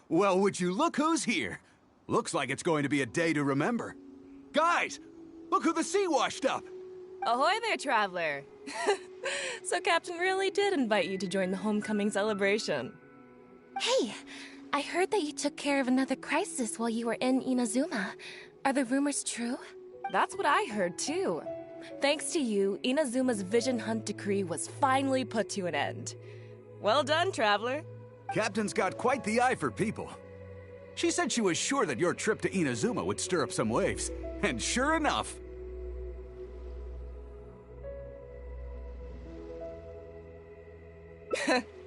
Well, would you look who's here? Looks like it's going to be a day to remember. Guys, look who the sea washed up! Ahoy there, traveler! So Captain really did invite you to join the homecoming celebration. Hey, I heard that you took care of another crisis while you were in Inazuma. Are the rumors true? That's what I heard, too. Thanks to you, Inazuma's Vision Hunt decree was finally put to an end. Well done, traveler. Captain's got quite the eye for people. She said she was sure that your trip to Inazuma would stir up some waves. And sure enough...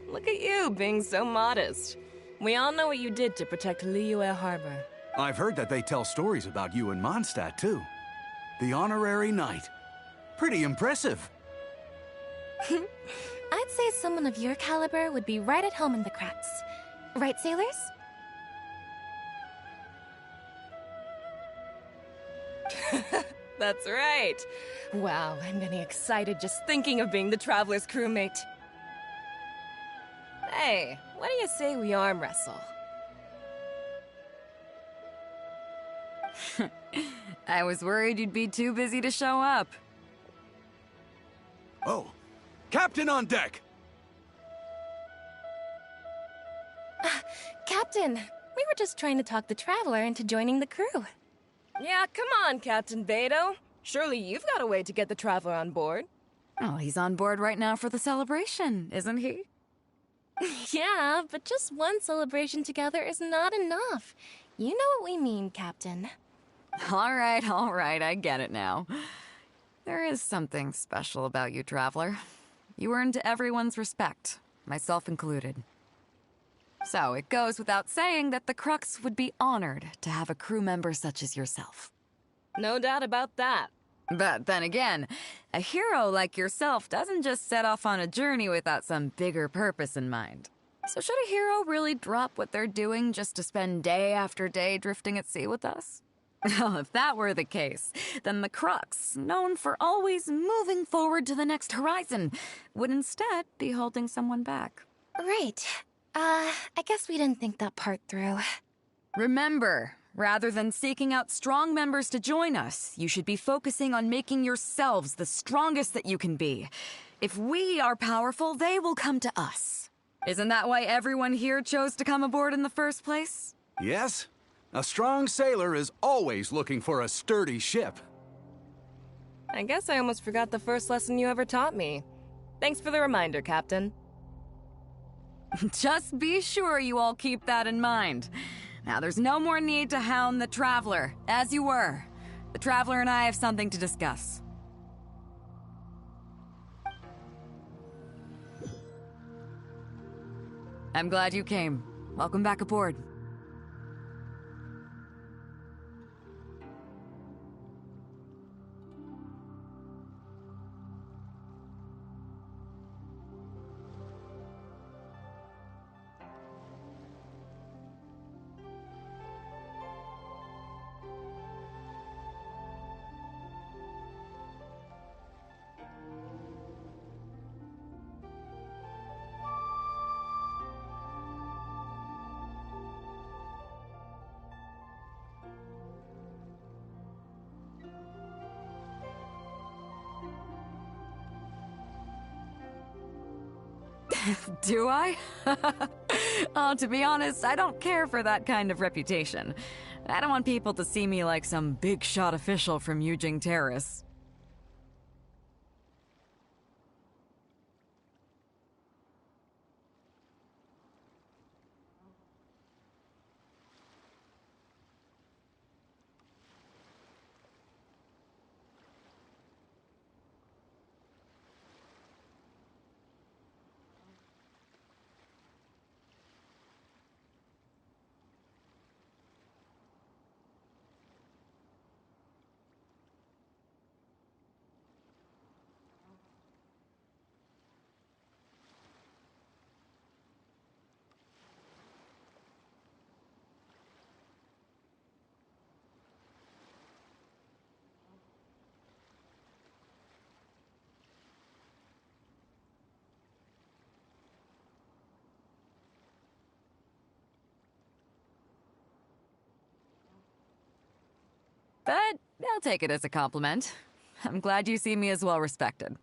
Look at you, being so modest. We all know what you did to protect Liyue Harbor. I've heard that they tell stories about you in Mondstadt, too. The honorary knight. Pretty impressive. I'd say someone of your caliber would be right at home in the Crux. Right, sailors? That's right. Wow, I'm getting excited just thinking of being the Traveler's crewmate. Hey, what do you say we arm wrestle? I was worried you'd be too busy to show up. Oh, Captain on deck! Captain, we were just trying to talk the Traveler into joining the crew. Yeah, come on, Captain Beidou. Surely you've got a way to get the Traveler on board. Oh, he's on board right now for the celebration, isn't he? Yeah, but just one celebration together is not enough. You know what we mean, Captain. All right, I get it now. There is something special about you, Traveler. You earned everyone's respect, myself included. So it goes without saying that the Crux would be honored to have a crew member such as yourself. No doubt about that. But then again, a hero like yourself doesn't just set off on a journey without some bigger purpose in mind. So should a hero really drop what they're doing just to spend day after day drifting at sea with us? Well, if that were the case, then the Crux, known for always moving forward to the next horizon, would instead be holding someone back. Right. I guess we didn't think that part through. Remember, rather than seeking out strong members to join us, you should be focusing on making yourselves the strongest that you can be. If we are powerful, they will come to us. Isn't that why everyone here chose to come aboard in the first place? Yes. A strong sailor is always looking for a sturdy ship. I guess I almost forgot the first lesson you ever taught me. Thanks for the reminder, Captain. Just be sure you all keep that in mind. Now, there's no more need to hound the Traveler, as you were. The Traveler and I have something to discuss. I'm glad you came. Welcome back aboard. Do I? Oh, to be honest, I don't care for that kind of reputation. I don't want people to see me like some big shot official from Yujing Terrace. but I'll take it as a compliment. I'm glad you see me as well respected.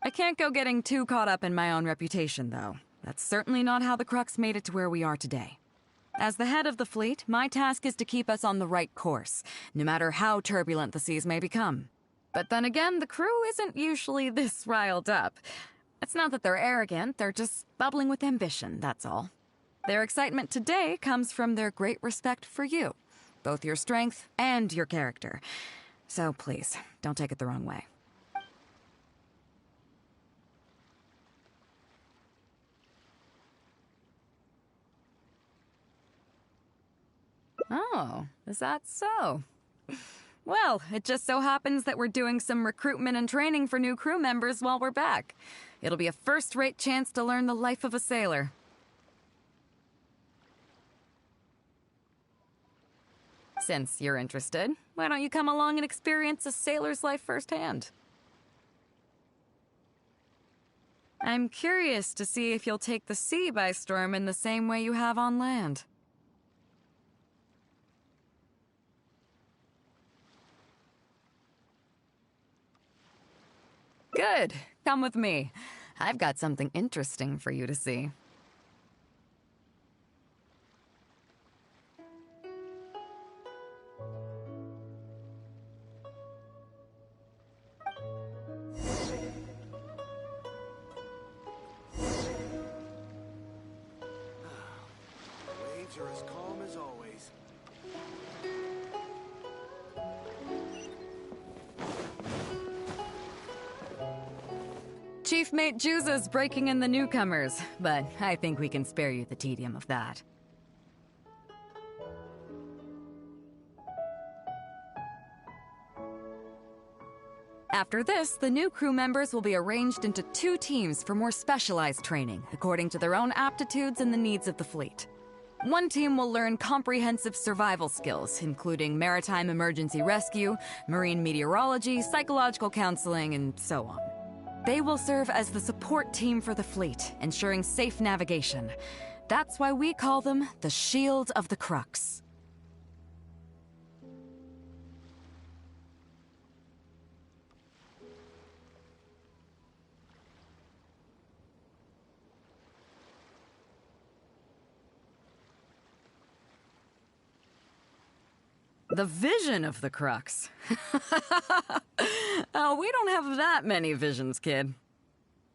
I can't go getting too caught up in my own reputation, though. That's certainly not how the Crux made it to where we are today. As the head of the fleet, my task is to keep us on the right course, no matter how turbulent the seas may become. But then again, the crew isn't usually this riled up. It's not that they're arrogant, they're just bubbling with ambition, that's all. Their excitement today comes from their great respect for you, both your strength and your character. So please, don't take it the wrong way. Oh, is that so? Well, it just so happens that we're doing some recruitment and training for new crew members while we're back. It'll be a first-rate chance to learn the life of a sailor. Since you're interested, why don't you come along and experience a sailor's life firsthand? I'm curious to see if you'll take the sea by storm in the same way you have on land. Good. Come with me. I've got something interesting for you to see. Waves are as calm as always. Chief Mate Juza's breaking in the newcomers, but I think we can spare you the tedium of that. After this, the new crew members will be arranged into 2 teams for more specialized training, according to their own aptitudes and the needs of the fleet. One team will learn comprehensive survival skills, including maritime emergency rescue, marine meteorology, psychological counseling, and so on. They will serve as the support team for the fleet, ensuring safe navigation. That's why we call them the Shield of the Crux. The vision of the Crux. Oh, we don't have that many visions, kid.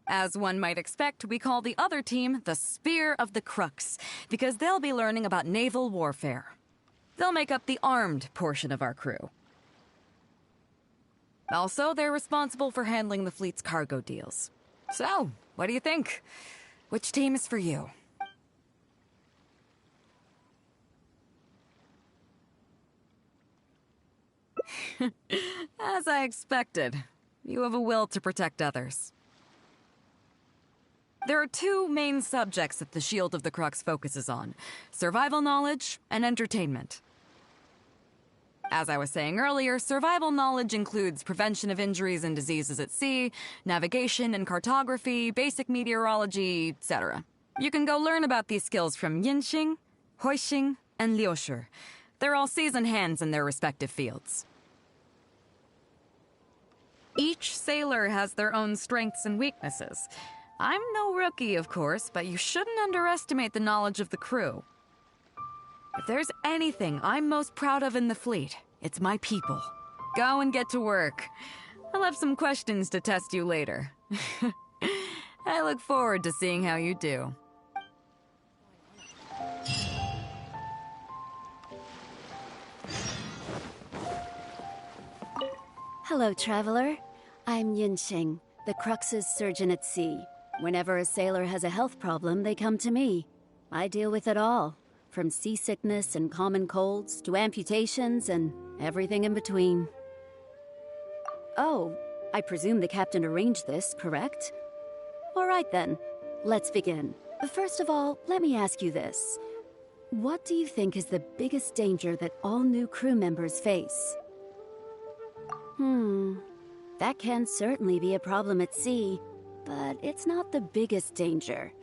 As one might expect, we call the other team the Spear of the Crux, because they'll be learning about naval warfare. They'll make up the armed portion of our crew. Also, they're responsible for handling the fleet's cargo deals. So, what do you think? Which team is for you? As I expected, you have a will to protect others. There are 2 main subjects that the Shield of the Crux focuses on: survival knowledge and entertainment. As I was saying earlier, survival knowledge includes prevention of injuries and diseases at sea, navigation and cartography, basic meteorology, etc. You can go learn about these skills from Genshin, Huixing, and Liushi. They're all seasoned hands in their respective fields. Each sailor has their own strengths and weaknesses. I'm no rookie, of course, but you shouldn't underestimate the knowledge of the crew. If there's anything I'm most proud of in the fleet, it's my people. Go and get to work. I'll have some questions to test you later. I look forward to seeing how you do. Hello, traveler. I'm Yinxing, the Crux's surgeon at sea. Whenever a sailor has a health problem, they come to me. I deal with it all, from seasickness and common colds to amputations and everything in between. Oh, I presume the captain arranged this, correct? All right then, let's begin. First of all, let me ask you this. What do you think is the biggest danger that all new crew members face? That can certainly be a problem at sea, but it's not the biggest danger.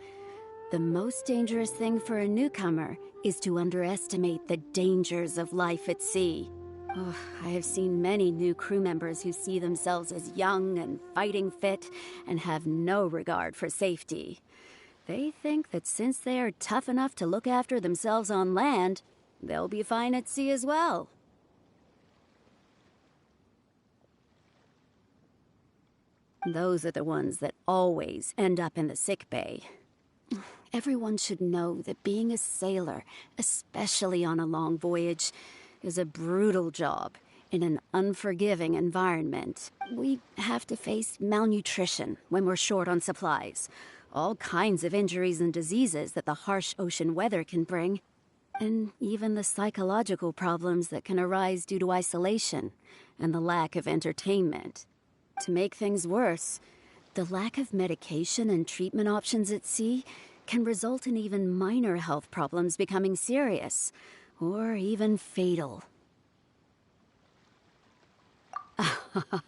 The most dangerous thing for a newcomer is to underestimate the dangers of life at sea. Oh, I have seen many new crew members who see themselves as young and fighting fit and have no regard for safety. They think that since they are tough enough to look after themselves on land, they'll be fine at sea as well. Those are the ones that always end up in the sick bay. Everyone should know that being a sailor, especially on a long voyage, is a brutal job in an unforgiving environment. We have to face malnutrition when we're short on supplies, all kinds of injuries and diseases that the harsh ocean weather can bring, and even the psychological problems that can arise due to isolation and the lack of entertainment. To make things worse, the lack of medication and treatment options at sea can result in even minor health problems becoming serious, or even fatal.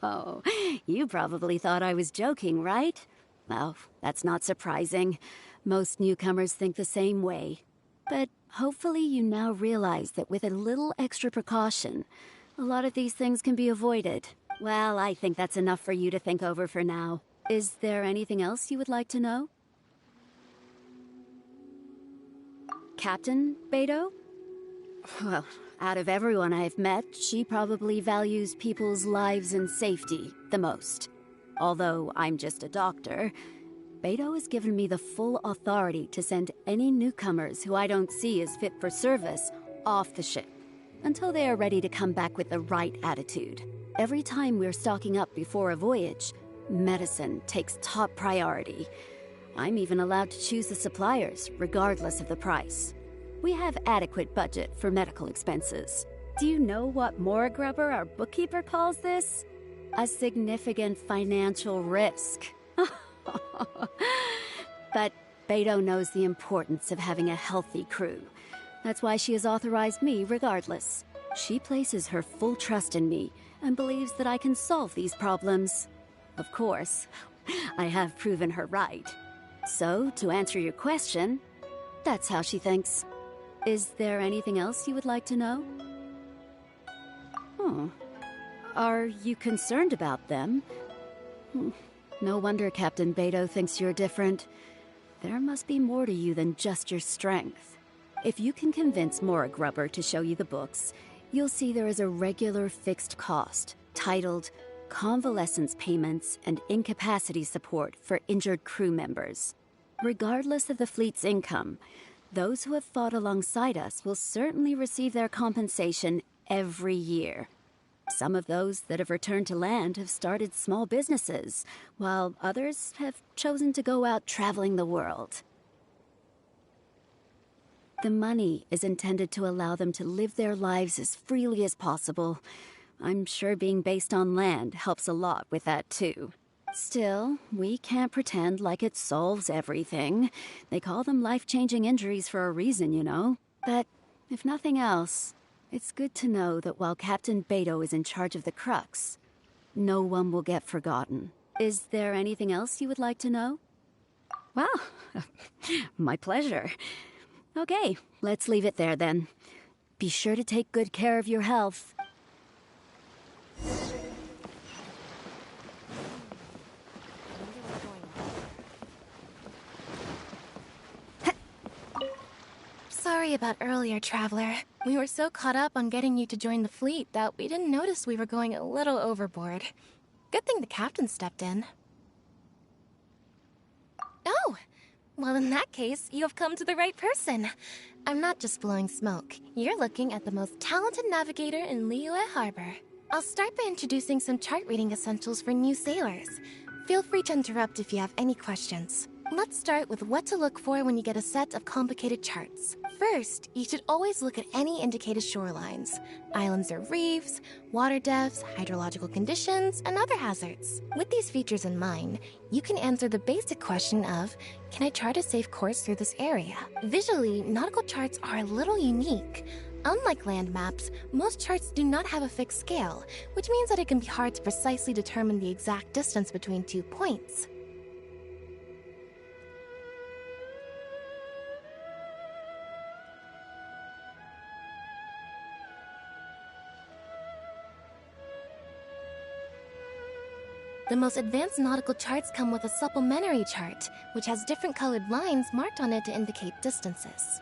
Oh, you probably thought I was joking, right? Well, that's not surprising. Most newcomers think the same way. But hopefully you now realize that with a little extra precaution, a lot of these things can be avoided. Well, I think that's enough for you to think over for now. Is there anything else you would like to know? Captain Beidou? Well, out of everyone I've met, she probably values people's lives and safety the most. Although I'm just a doctor, Beidou has given me the full authority to send any newcomers who I don't see as fit for service off the ship, until they are ready to come back with the right attitude. Every time we're stocking up before a voyage, medicine takes top priority. I'm even allowed to choose the suppliers, regardless of the price. We have adequate budget for medical expenses. Do you know what Grubber, our bookkeeper, calls this? A significant financial risk. But Beidou knows the importance of having a healthy crew. That's why she has authorized me regardless. She places her full trust in me and believes that I can solve these problems. Of course, I have proven her right. So, to answer your question, that's how she thinks. Is there anything else you would like to know? Are you concerned about them? No wonder Captain Beidou thinks you're different. There must be more to you than just your strength. If you can convince Grubber to show you the books, you'll see there is a regular fixed cost, titled Convalescence Payments and Incapacity Support for Injured Crew Members. Regardless of the fleet's income, those who have fought alongside us will certainly receive their compensation every year. Some of those that have returned to land have started small businesses, while others have chosen to go out traveling the world. The money is intended to allow them to live their lives as freely as possible. I'm sure being based on land helps a lot with that too. Still, we can't pretend like it solves everything. They call them life-changing injuries for a reason, you know. But if nothing else, it's good to know that while Captain Beidou is in charge of the Crux, no one will get forgotten. Is there anything else you would like to know? Well, my pleasure. Okay, let's leave it there then. Be sure to take good care of your health. Sorry about earlier, Traveler. We were so caught up on getting you to join the fleet that we didn't notice we were going a little overboard. Good thing the captain stepped in. Oh! Well, in that case, you have come to the right person. I'm not just blowing smoke. You're looking at the most talented navigator in Liyue Harbor. I'll start by introducing some chart reading essentials for new sailors. Feel free to interrupt if you have any questions. Let's start with what to look for when you get a set of complicated charts. First, you should always look at any indicated shorelines, islands or reefs, water depths, hydrological conditions, and other hazards. With these features in mind, you can answer the basic question of, can I chart a safe course through this area? Visually, nautical charts are a little unique. Unlike land maps, most charts do not have a fixed scale, which means that it can be hard to precisely determine the exact distance between 2 points. The most advanced nautical charts come with a supplementary chart, which has different colored lines marked on it to indicate distances.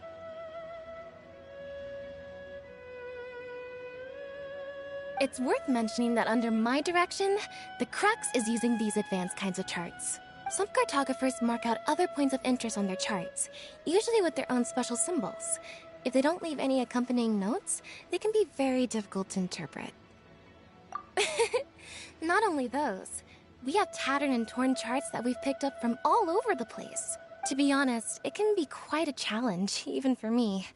It's worth mentioning that under my direction, the Crux is using these advanced kinds of charts. Some cartographers mark out other points of interest on their charts, usually with their own special symbols. If they don't leave any accompanying notes, they can be very difficult to interpret. Not only those, we have tattered and torn charts that we've picked up from all over the place. To be honest, it can be quite a challenge, even for me.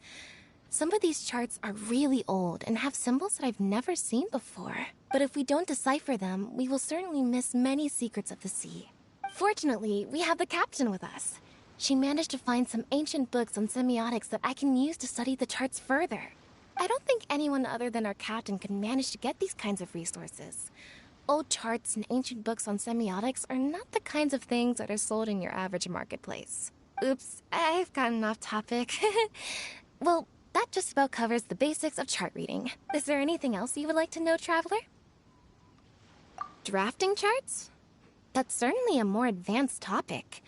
Some of these charts are really old and have symbols that I've never seen before. But if we don't decipher them, we will certainly miss many secrets of the sea. Fortunately, we have the captain with us. She managed to find some ancient books on semiotics that I can use to study the charts further. I don't think anyone other than our captain could manage to get these kinds of resources. Old charts and ancient books on semiotics are not the kinds of things that are sold in your average marketplace. Oops, I've gotten off topic. Well, that just about covers the basics of chart reading. Is there anything else you would like to know, Traveler? Drafting charts? That's certainly a more advanced topic.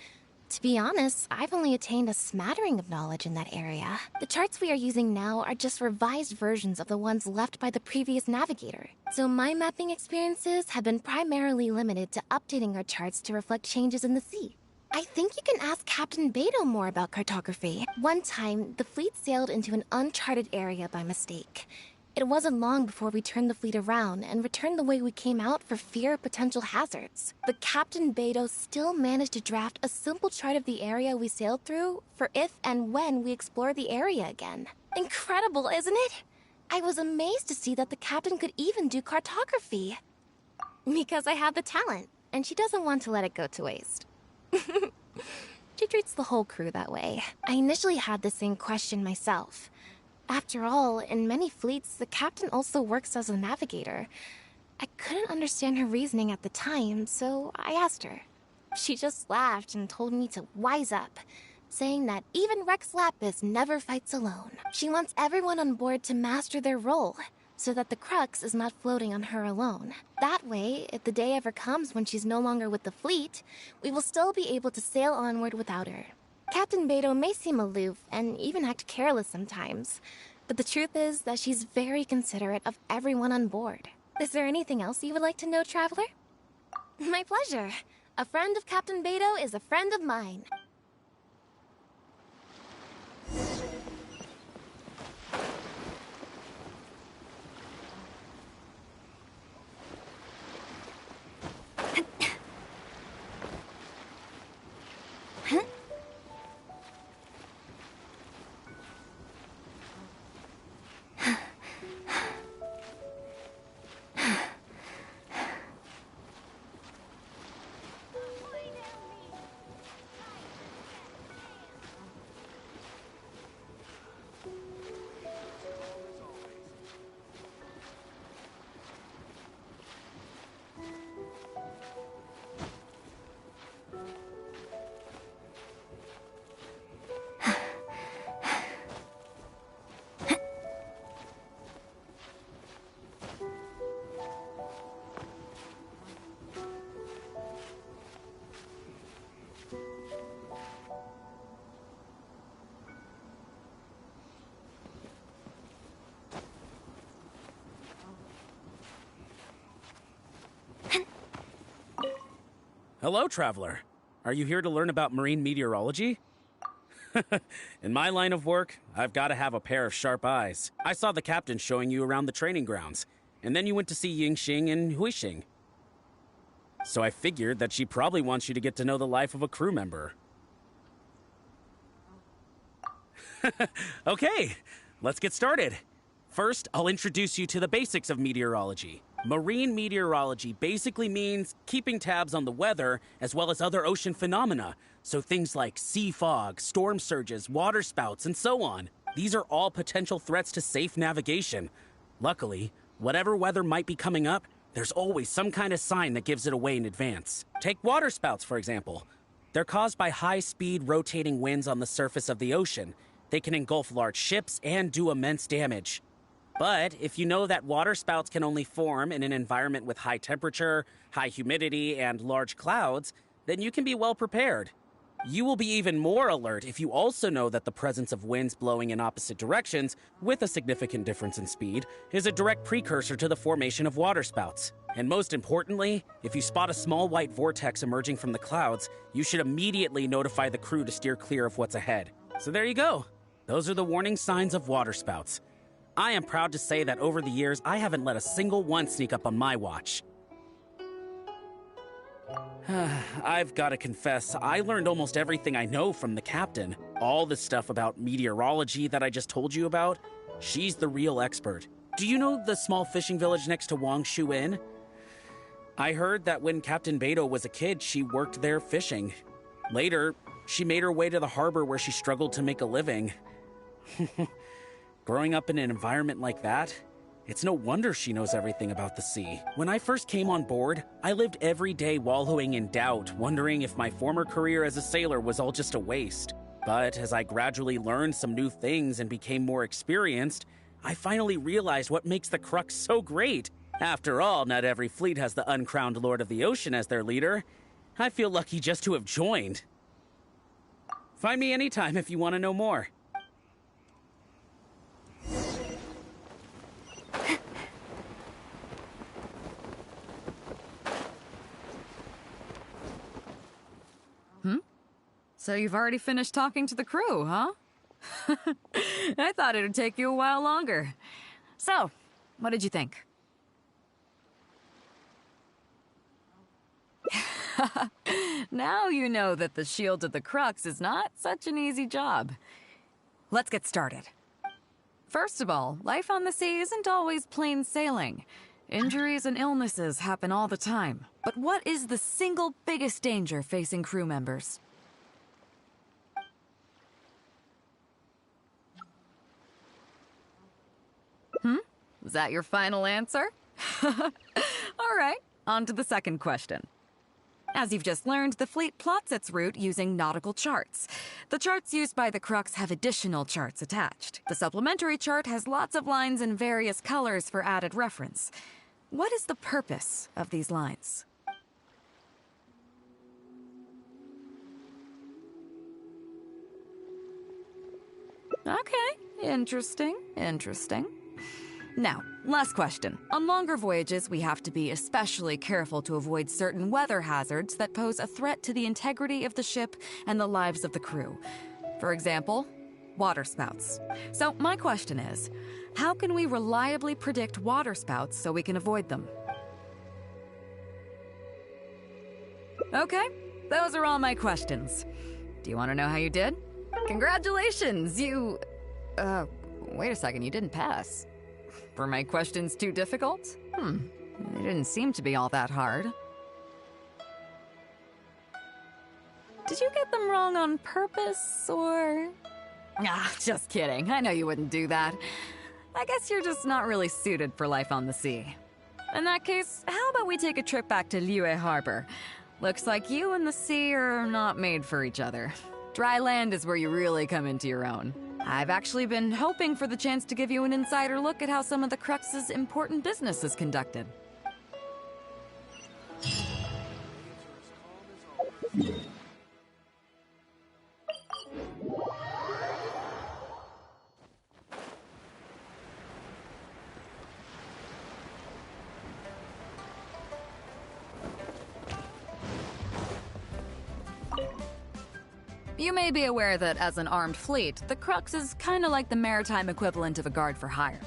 To be honest, I've only attained a smattering of knowledge in that area. The charts we are using now are just revised versions of the ones left by the previous navigator. So my mapping experiences have been primarily limited to updating our charts to reflect changes in the sea. I think you can ask Captain Beidou more about cartography. One time, the fleet sailed into an uncharted area by mistake. It wasn't long before we turned the fleet around and returned the way we came out for fear of potential hazards. But Captain Beidou still managed to draft a simple chart of the area we sailed through for if and when we explore the area again. Incredible, isn't it? I was amazed to see that the captain could even do cartography. Because I have the talent, and she doesn't want to let it go to waste. She treats the whole crew that way. I initially had the same question myself. After all, in many fleets, the captain also works as a navigator. I couldn't understand her reasoning at the time, so I asked her. She just laughed and told me to wise up, saying that even Rex Lapis never fights alone. She wants everyone on board to master their role, so that the Crux is not floating on her alone. That way, if the day ever comes when she's no longer with the fleet, we will still be able to sail onward without her. Captain Beidou may seem aloof and even act careless sometimes, but the truth is that she's very considerate of everyone on board. Is there anything else you would like to know, Traveler? My pleasure. A friend of Captain Beidou is a friend of mine. Hello, Traveler. Are you here to learn about marine meteorology? In my line of work, I've got to have a pair of sharp eyes. I saw the captain showing you around the training grounds, and then you went to see Yingxing and Huixing. So I figured that she probably wants you to get to know the life of a crew member. Okay, let's get started. First, I'll introduce you to the basics of meteorology. Marine meteorology basically means keeping tabs on the weather as well as other ocean phenomena, so things like sea fog, storm surges, water spouts, and so on. These are all potential threats to safe navigation. Luckily, whatever weather might be coming up, there's always some kind of sign that gives it away in advance. Take water spouts, for example. They're caused by high-speed rotating winds on the surface of the ocean. They can engulf large ships and do immense damage. But if you know that water spouts can only form in an environment with high temperature, high humidity, and large clouds, then you can be well prepared. You will be even more alert if you also know that the presence of winds blowing in opposite directions, with a significant difference in speed, is a direct precursor to the formation of waterspouts. And most importantly, if you spot a small white vortex emerging from the clouds, you should immediately notify the crew to steer clear of what's ahead. So there you go. Those are the warning signs of waterspouts. I am proud to say that over the years, I haven't let a single one sneak up on my watch. I've got to confess, I learned almost everything I know from the captain. All the stuff about meteorology that I just told you about, she's the real expert. Do you know the small fishing village next to Wangshu Inn? I heard that when Captain Beidou was a kid, she worked there fishing. Later, she made her way to the harbor where she struggled to make a living. Growing up in an environment like that, it's no wonder she knows everything about the sea. When I first came on board, I lived every day wallowing in doubt, wondering if my former career as a sailor was all just a waste. But as I gradually learned some new things and became more experienced, I finally realized what makes the Crux so great. After all, not every fleet has the uncrowned Lord of the Ocean as their leader. I feel lucky just to have joined. Find me anytime if you want to know more. So you've already finished talking to the crew, huh? I thought it would take you a while longer. So, what did you think? Now you know that the shield of the Crux is not such an easy job. Let's get started. First of all, life on the sea isn't always plain sailing. Injuries and illnesses happen all the time. But what is the single biggest danger facing crew members? Was that your final answer? All right, on to the second question. As you've just learned, the fleet plots its route using nautical charts. The charts used by the Crux have additional charts attached. The supplementary chart has lots of lines in various colors for added reference. What is the purpose of these lines? Okay, interesting. Now, last question. On longer voyages, we have to be especially careful to avoid certain weather hazards that pose a threat to the integrity of the ship and the lives of the crew. For example, waterspouts. So my question is, how can we reliably predict waterspouts so we can avoid them? Okay, those are all my questions. Do you want to know how you did? Congratulations, you... wait a second, you didn't pass. Were my questions too difficult? They didn't seem to be all that hard. Did you get them wrong on purpose, or...? Just kidding. I know you wouldn't do that. I guess you're just not really suited for life on the sea. In that case, how about we take a trip back to Liyue Harbor? Looks like you and the sea are not made for each other. Dry land is where you really come into your own. I've actually been hoping for the chance to give you an insider look at how some of the Crux's important business is conducted. You may be aware that as an armed fleet, the Crux is kind of like the maritime equivalent of a guard for hire.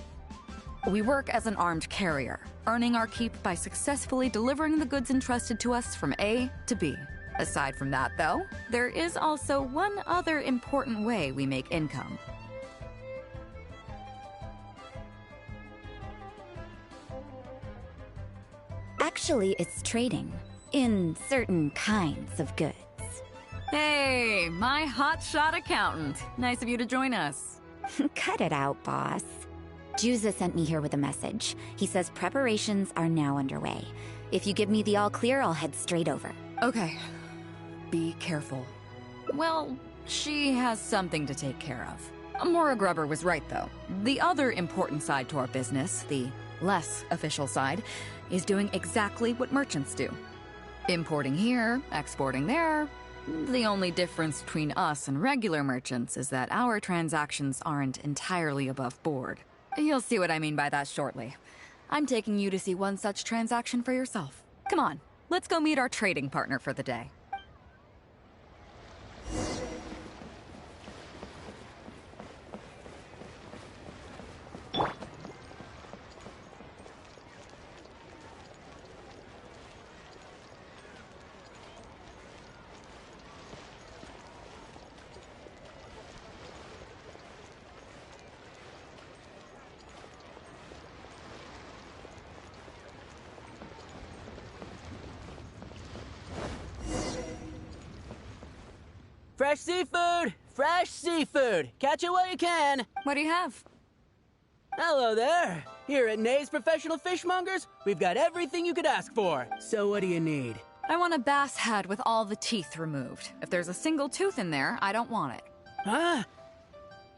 We work as an armed carrier, earning our keep by successfully delivering the goods entrusted to us from A to B. Aside from that, though, there is also one other important way we make income. Actually, it's trading in certain kinds of goods. Hey, my hotshot accountant. Nice of you to join us. Cut it out, boss. Juza sent me here with a message. He says preparations are now underway. If you give me the all clear, I'll head straight over. Okay. Be careful. Well, she has something to take care of. Mora Grubber was right, though. The other important side to our business, the less official side, is doing exactly what merchants do. Importing here, exporting there. The only difference between us and regular merchants is that our transactions aren't entirely above board. You'll see what I mean by that shortly. I'm taking you to see one such transaction for yourself. Come on, let's go meet our trading partner for the day. Fresh seafood! Fresh seafood! Catch it while you can! What do you have? Hello there! Here at Nay's Professional Fishmongers, we've got everything you could ask for. So what do you need? I want a bass head with all the teeth removed. If there's a single tooth in there, I don't want it. Huh?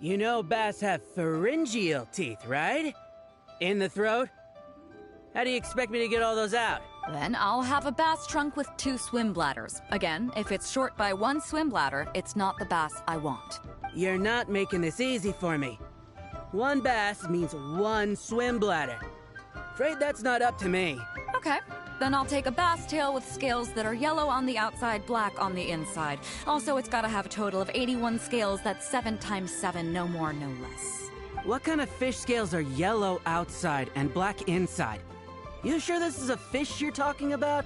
You know bass have pharyngeal teeth, right? In the throat? How do you expect me to get all those out? Then I'll have a bass trunk with 2 swim bladders. Again, if it's short by 1 swim bladder, it's not the bass I want. You're not making this easy for me. 1 bass means 1 swim bladder. Afraid that's not up to me. Okay, then I'll take a bass tail with scales that are yellow on the outside, black on the inside. Also, it's gotta have a total of 81 scales, that's 7 times 7, no more, no less. What kind of fish scales are yellow outside and black inside? You sure this is a fish you're talking about?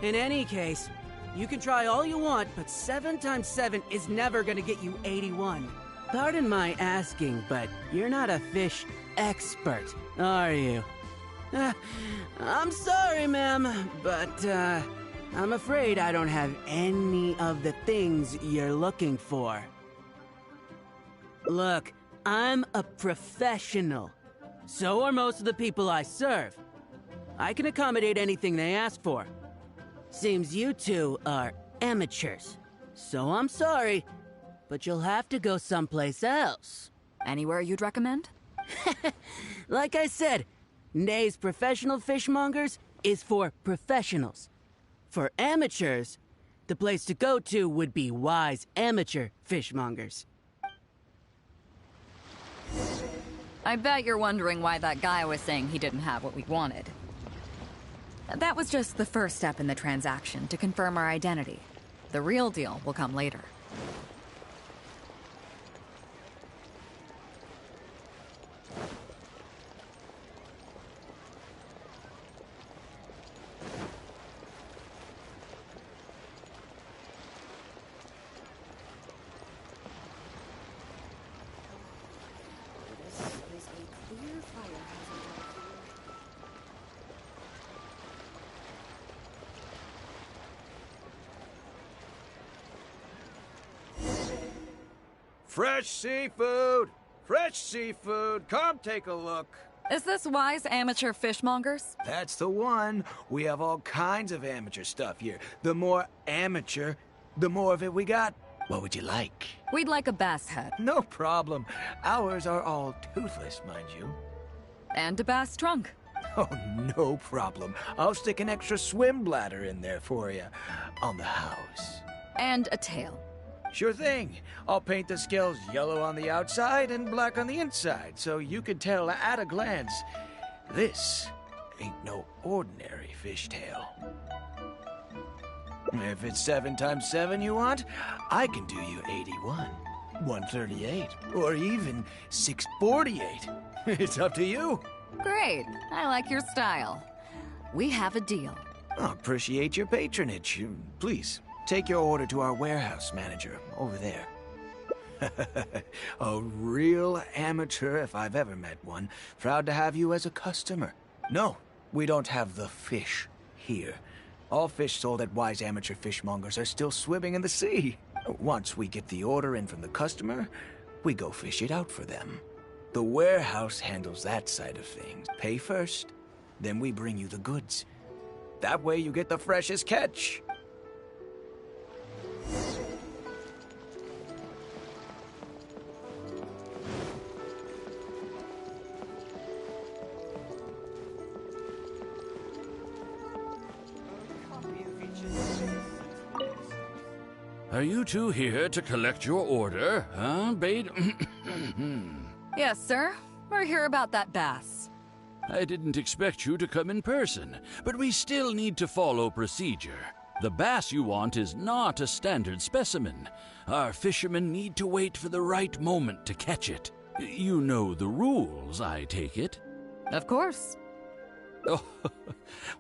In any case, you can try all you want, but 7 times 7 is never gonna get you 81. Pardon my asking, but you're not a fish expert, are you? I'm sorry, ma'am, but I'm afraid I don't have any of the things you're looking for. Look, I'm a professional. So are most of the people I serve. I can accommodate anything they ask for. Seems you two are amateurs. So I'm sorry, but you'll have to go someplace else. Anywhere you'd recommend? Like I said, Nay's Professional Fishmongers is for professionals. For amateurs, the place to go to would be Wise Amateur Fishmongers. I bet you're wondering why that guy was saying he didn't have what we wanted. That was just the first step in the transaction to confirm our identity. The real deal will come later. Fresh seafood! Fresh seafood! Come take a look. Is this Wise Amateur Fishmongers? That's the one. We have all kinds of amateur stuff here. The more amateur, the more of it we got. What would you like? We'd like a bass head. No problem. Ours are all toothless, mind you. And a bass trunk. Oh, no problem. I'll stick an extra swim bladder in there for you. On the house. And a tail. Sure thing. I'll paint the scales yellow on the outside and black on the inside, so you can tell at a glance, this ain't no ordinary fishtail. If it's 7 times 7 you want, I can do you 81, 138, or even 648. It's up to you. Great. I like your style. We have a deal. I appreciate your patronage. Please, take your order to our warehouse manager over there. A real amateur if I've ever met one. Proud to have you as a customer. No, we don't have the fish here. All fish sold at Wise Amateur Fishmongers are still swimming in the sea. Once we get the order in from the customer, we go fish it out for them. The warehouse handles that side of things. Pay first, then we bring you the goods. That way you get the freshest catch. Are you two here to collect your order, huh, Beidou? Yes, sir. We're here about that bass. I didn't expect you to come in person, but we still need to follow procedure. The bass you want is not a standard specimen. Our fishermen need to wait for the right moment to catch it. You know the rules, I take it? Of course. Oh,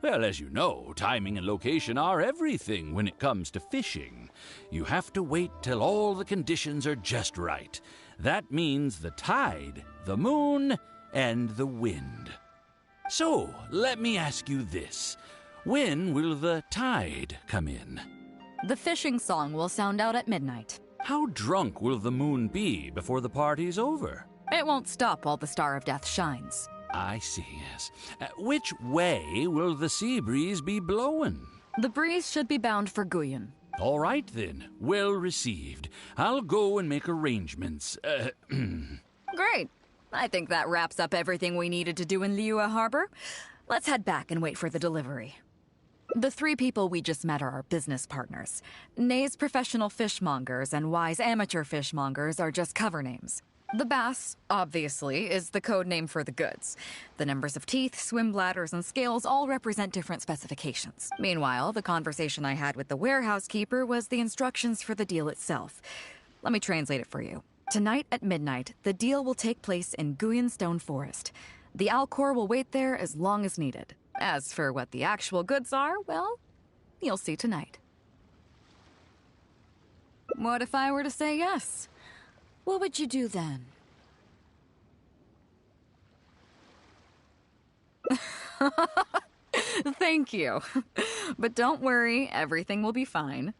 well, as you know, timing and location are everything when it comes to fishing. You have to wait till all the conditions are just right. That means the tide, the moon, and the wind. So, let me ask you this. When will the tide come in? The fishing song will sound out at midnight. How drunk will the moon be before the party's over? It won't stop while the Star of Death shines. I see, yes. Which way will the sea breeze be blowing? The breeze should be bound for Guyan. All right, then. Well received. I'll go and make arrangements. Great. I think that wraps up everything we needed to do in Liyue Harbor. Let's head back and wait for the delivery. The 3 people we just met are our business partners. Nay's professional fishmongers and Y's amateur fishmongers are just cover names. The bass, obviously, is the code name for the goods. The numbers of teeth, swim bladders, and scales all represent different specifications. Meanwhile, the conversation I had with the warehouse keeper was the instructions for the deal itself. Let me translate it for you. Tonight at midnight, the deal will take place in Guyan Stone Forest. The Alcor will wait there as long as needed. As for what the actual goods are, well, you'll see tonight. What if I were to say yes? What would you do then? Thank you. But don't worry, everything will be fine.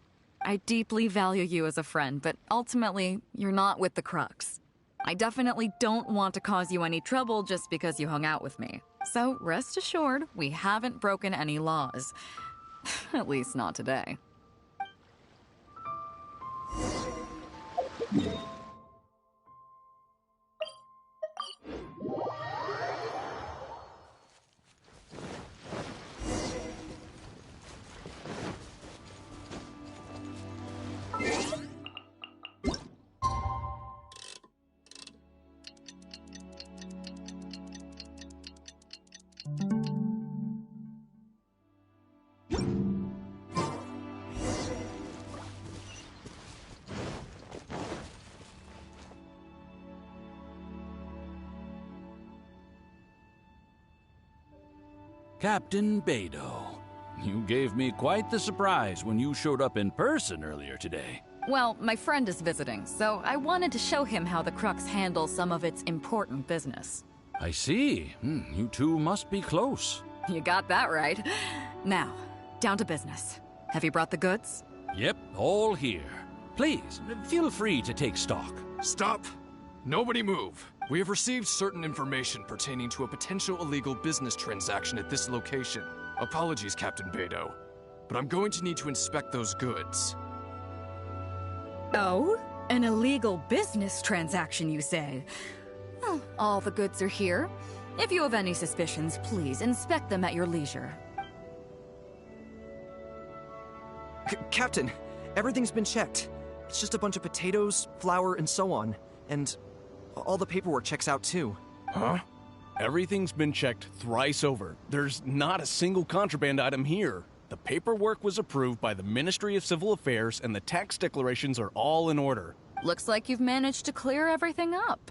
I deeply value you as a friend, but ultimately, you're not with the Crux. I definitely don't want to cause you any trouble just because you hung out with me. So rest assured, we haven't broken any laws. At least not today. Captain Beidou, you gave me quite the surprise when you showed up in person earlier today. Well, my friend is visiting, so I wanted to show him how the Crux handles some of its important business. I see. You two must be close. You got that right. Now, down to business. Have you brought the goods? Yep, all here. Please, feel free to take stock. Stop! Nobody move. We have received certain information pertaining to a potential illegal business transaction at this location. Apologies, Captain Beidou, but I'm going to need to inspect those goods. Oh? An illegal business transaction, you say? Well, all the goods are here. If you have any suspicions, please inspect them at your leisure. Captain, everything's been checked. It's just a bunch of potatoes, flour, and so on. And all the paperwork checks out too. Huh? Everything's been checked thrice over. There's not a single contraband item here. The paperwork was approved by the Ministry of Civil Affairs and the tax declarations are all in order. Looks like you've managed to clear everything up.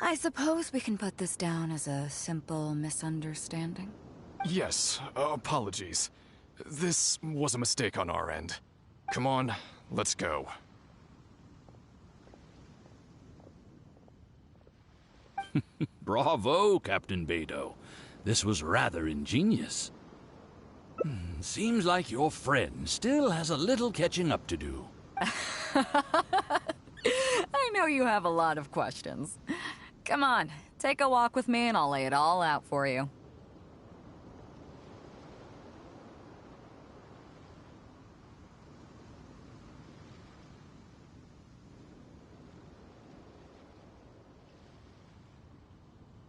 I suppose we can put this down as a simple misunderstanding. Yes, apologies. This was a mistake on our end. Come on, let's go. Bravo, Captain Beidou. This was rather ingenious. Seems like your friend still has a little catching up to do. I know you have a lot of questions. Come on, take a walk with me and I'll lay it all out for you.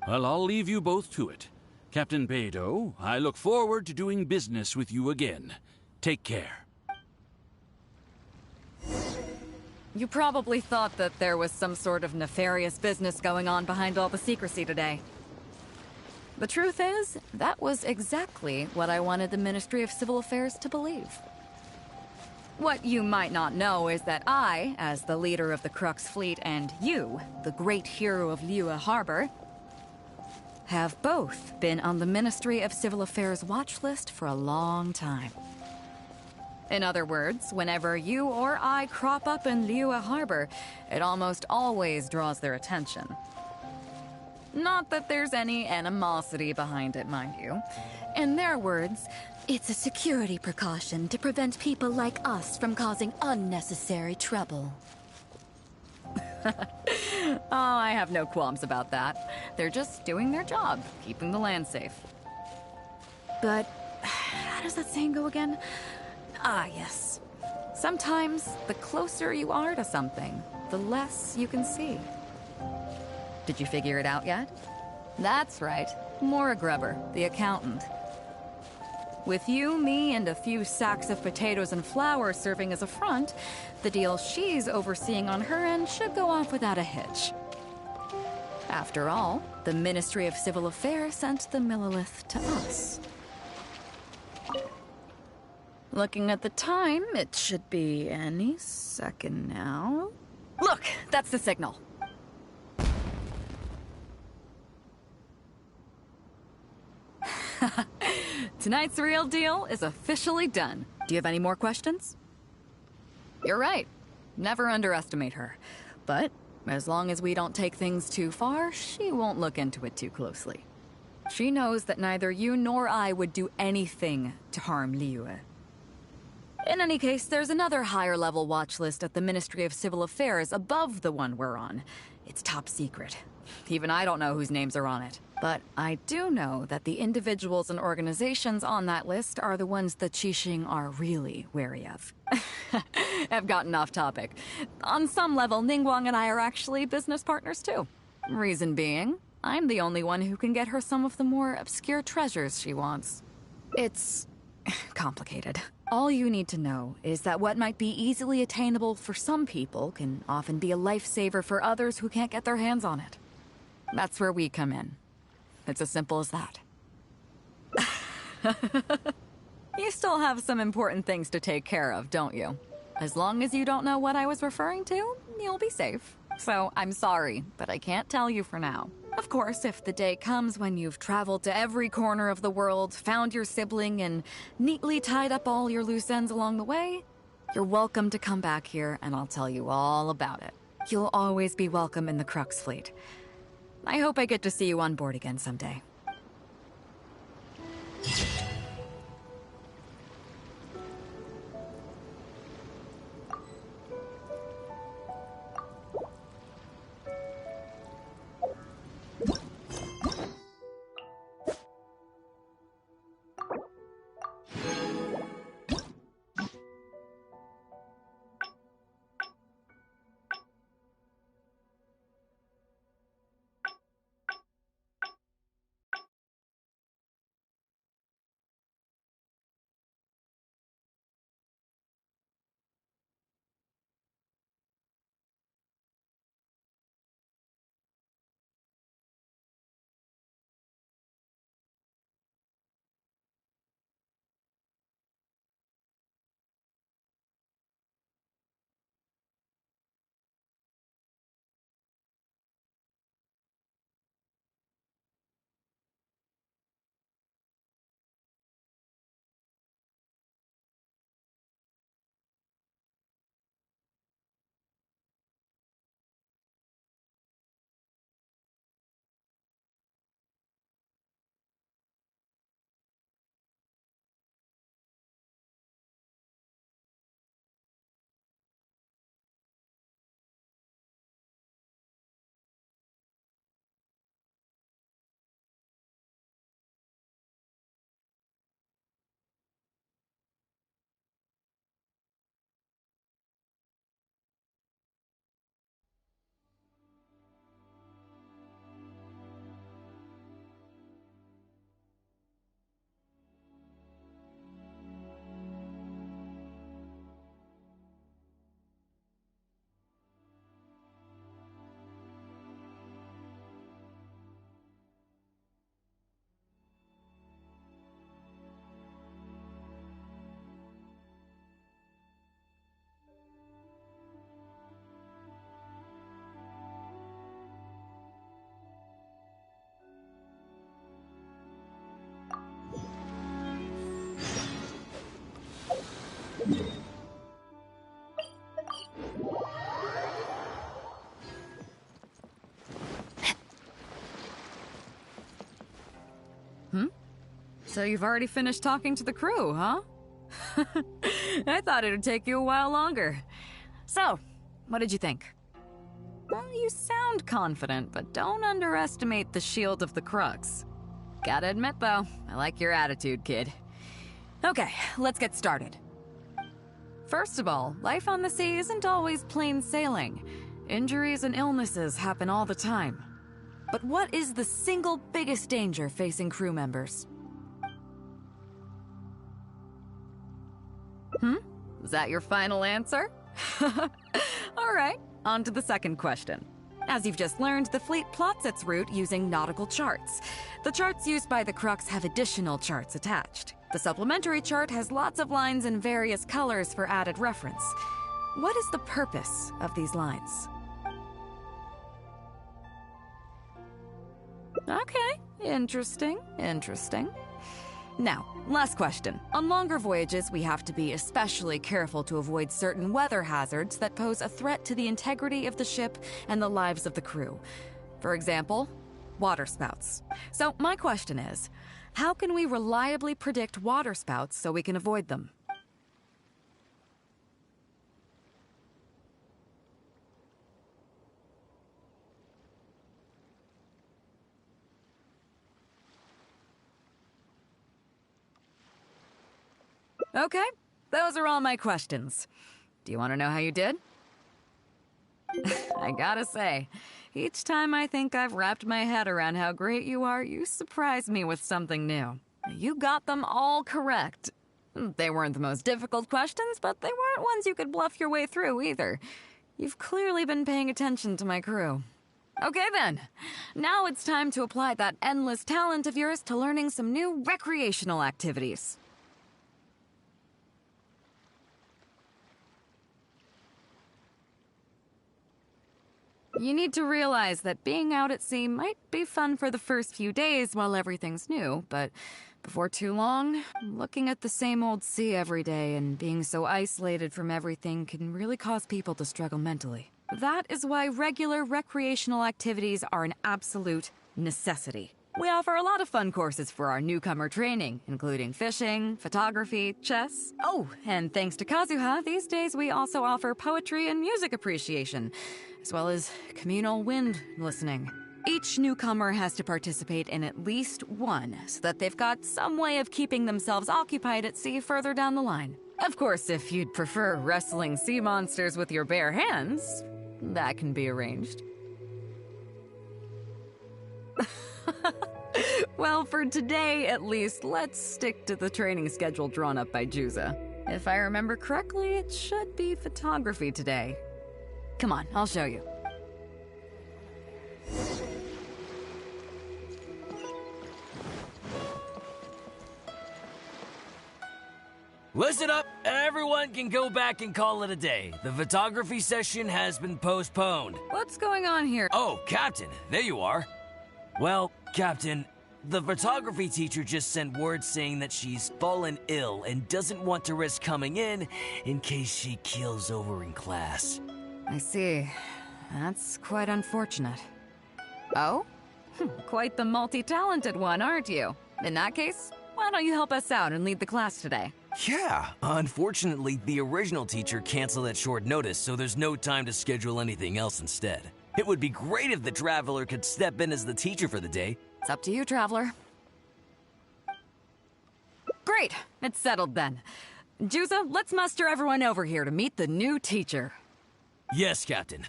Well, I'll leave you both to it. Captain Beidou, I look forward to doing business with you again. Take care. You probably thought that there was some sort of nefarious business going on behind all the secrecy today. The truth is, that was exactly what I wanted the Ministry of Civil Affairs to believe. What you might not know is that I, as the leader of the Crux fleet, and you, the great hero of Liyue Harbor, have both been on the Ministry of Civil Affairs watch list for a long time. In other words, whenever you or I crop up in Liyue Harbor, it almost always draws their attention. Not that there's any animosity behind it, mind you. In their words, it's a security precaution to prevent people like us from causing unnecessary trouble. Oh, I have no qualms about that. They're just doing their job, keeping the land safe. But how does that saying go again? Ah, yes. Sometimes the closer you are to something, the less you can see. Did you figure it out yet? That's right. Maura Grubber, the accountant. With you, me, and a few sacks of potatoes and flour serving as a front, the deal she's overseeing on her end should go off without a hitch. After all, the Ministry of Civil Affairs sent the Millilith to us. Looking at the time, it should be any second now. Look, that's the signal. Tonight's real deal is officially done. Do you have any more questions? You're right. Never underestimate her. But as long as we don't take things too far, she won't look into it too closely. She knows that neither you nor I would do anything to harm Liyue. In any case, there's another higher-level watch list at the Ministry of Civil Affairs above the one we're on. It's top secret. Even I don't know whose names are on it. But I do know that the individuals and organizations on that list are the ones the Qixing are really wary of. I've gotten off topic. On some level, Ningguang and I are actually business partners too. Reason being, I'm the only one who can get her some of the more obscure treasures she wants. It's complicated. All you need to know is that what might be easily attainable for some people can often be a lifesaver for others who can't get their hands on it. That's where we come in. It's as simple as that. You still have some important things to take care of, don't you? As long as you don't know what I was referring to, you'll be safe. So I'm sorry, but I can't tell you for now. Of course, if the day comes when you've traveled to every corner of the world, found your sibling, and neatly tied up all your loose ends along the way, you're welcome to come back here and I'll tell you all about it. You'll always be welcome in the Crux fleet. I hope I get to see you on board again someday. So you've already finished talking to the crew, huh? I thought it'd take you a while longer. So, what did you think? Well, you sound confident, but don't underestimate the shield of the Crux. Gotta admit, though, I like your attitude, kid. Okay, let's get started. First of all, life on the sea isn't always plain sailing. Injuries and illnesses happen all the time. But what is the single biggest danger facing crew members? Is that your final answer? All right, on to the second question. As you've just learned, the fleet plots its route using nautical charts. The charts used by the Crux have additional charts attached. The supplementary chart has lots of lines in various colors for added reference. What is the purpose of these lines? Okay, interesting. Now, last question. On longer voyages, we have to be especially careful to avoid certain weather hazards that pose a threat to the integrity of the ship and the lives of the crew. For example, waterspouts. So my question is, how can we reliably predict waterspouts so we can avoid them? Okay, those are all my questions. Do you want to know how you did? I gotta say, each time I think I've wrapped my head around how great you are, you surprise me with something new. You got them all correct. They weren't the most difficult questions, but they weren't ones you could bluff your way through either. You've clearly been paying attention to my crew. Okay then, now it's time to apply that endless talent of yours to learning some new recreational activities. You need to realize that being out at sea might be fun for the first few days while everything's new, but before too long, looking at the same old sea every day and being so isolated from everything can really cause people to struggle mentally. That is why regular recreational activities are an absolute necessity. We offer a lot of fun courses for our newcomer training, including fishing, photography, chess. Oh, and thanks to Kazuha, these days we also offer poetry and music appreciation, as well as communal wind listening. Each newcomer has to participate in at least one, so that they've got some way of keeping themselves occupied at sea further down the line. Of course, if you'd prefer wrestling sea monsters with your bare hands, that can be arranged. Well, for today, at least, let's stick to the training schedule drawn up by Juza. If I remember correctly, it should be photography today. Come on, I'll show you. Listen up, everyone can go back and call it a day. The photography session has been postponed. What's going on here? Oh, Captain, there you are. Well, Captain, the photography teacher just sent word saying that she's fallen ill and doesn't want to risk coming in case she keels over in class. I see. That's quite unfortunate. Oh? Quite the multi-talented one, aren't you? In that case, why don't you help us out and lead the class today? Yeah, unfortunately, the original teacher canceled at short notice, so there's no time to schedule anything else instead. It would be great if the Traveler could step in as the teacher for the day. It's up to you, Traveler. Great, it's settled then. Juza, let's muster everyone over here to meet the new teacher. Yes, Captain.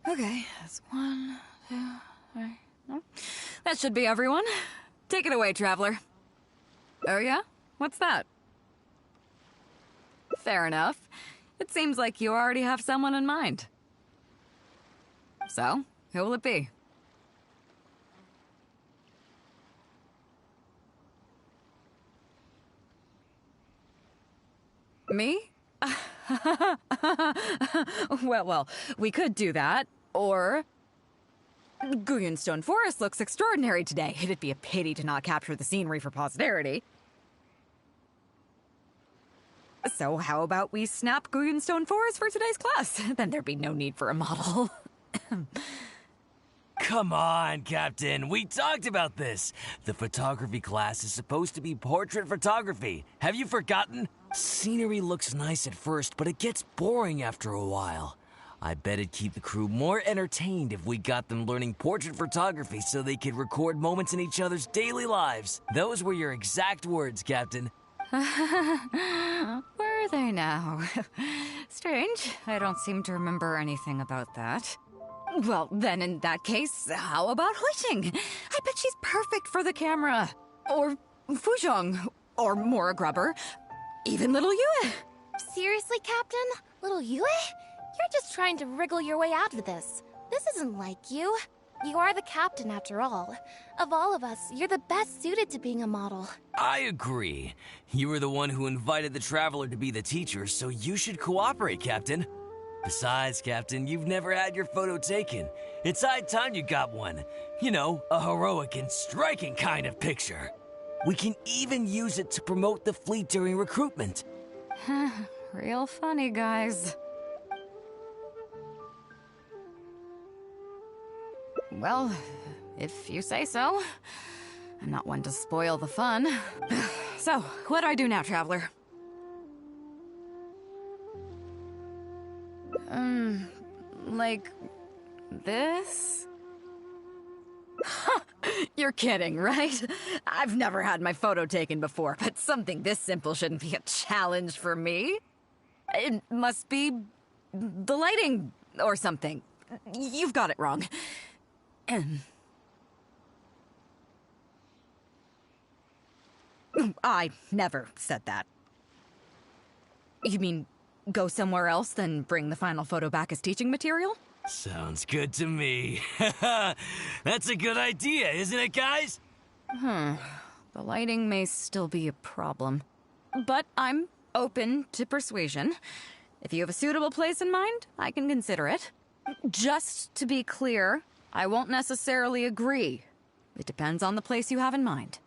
Okay, that's 1, 2, 3. No. That should be everyone. Take it away, Traveler. Oh yeah? What's that? Fair enough. It seems like you already have someone in mind. So, who will it be? Me? Well, we could do that, or... Guyonstone Forest looks extraordinary today. It'd be a pity to not capture the scenery for posterity. So how about we snap Goonstone Forest for today's class? Then there'd be no need for a model. Come on, Captain. We talked about this. The photography class is supposed to be portrait photography. Have you forgotten? Scenery looks nice at first, but it gets boring after a while. I bet it'd keep the crew more entertained if we got them learning portrait photography so they could record moments in each other's daily lives. Those were your exact words, Captain. Were they now? Strange. I don't seem to remember anything about that. Well, then in that case, how about Huixing? I bet she's perfect for the camera. Or Fuzhong. Or Mora Grubber. Even little Yue. Seriously, Captain? Little Yue? You're just trying to wriggle your way out of this. This isn't like you. You are the captain, after all. Of all of us, you're the best suited to being a model. I agree. You were the one who invited the Traveler to be the teacher, so you should cooperate, Captain. Besides, Captain, you've never had your photo taken. It's high time you got one. You know, a heroic and striking kind of picture. We can even use it to promote the fleet during recruitment. Real funny, guys. Well, if you say so. I'm not one to spoil the fun. So, what do I do now, Traveler? Like this? You're kidding, right? I've never had my photo taken before, but something this simple shouldn't be a challenge for me. It must be the lighting or something. You've got it wrong. I never said that. You mean go somewhere else, then bring the final photo back as teaching material? Sounds good to me. That's a good idea, isn't it, guys? The lighting may still be a problem, but I'm open to persuasion. If you have a suitable place in mind, I can consider it. Just to be clear, I won't necessarily agree. It depends on the place you have in mind.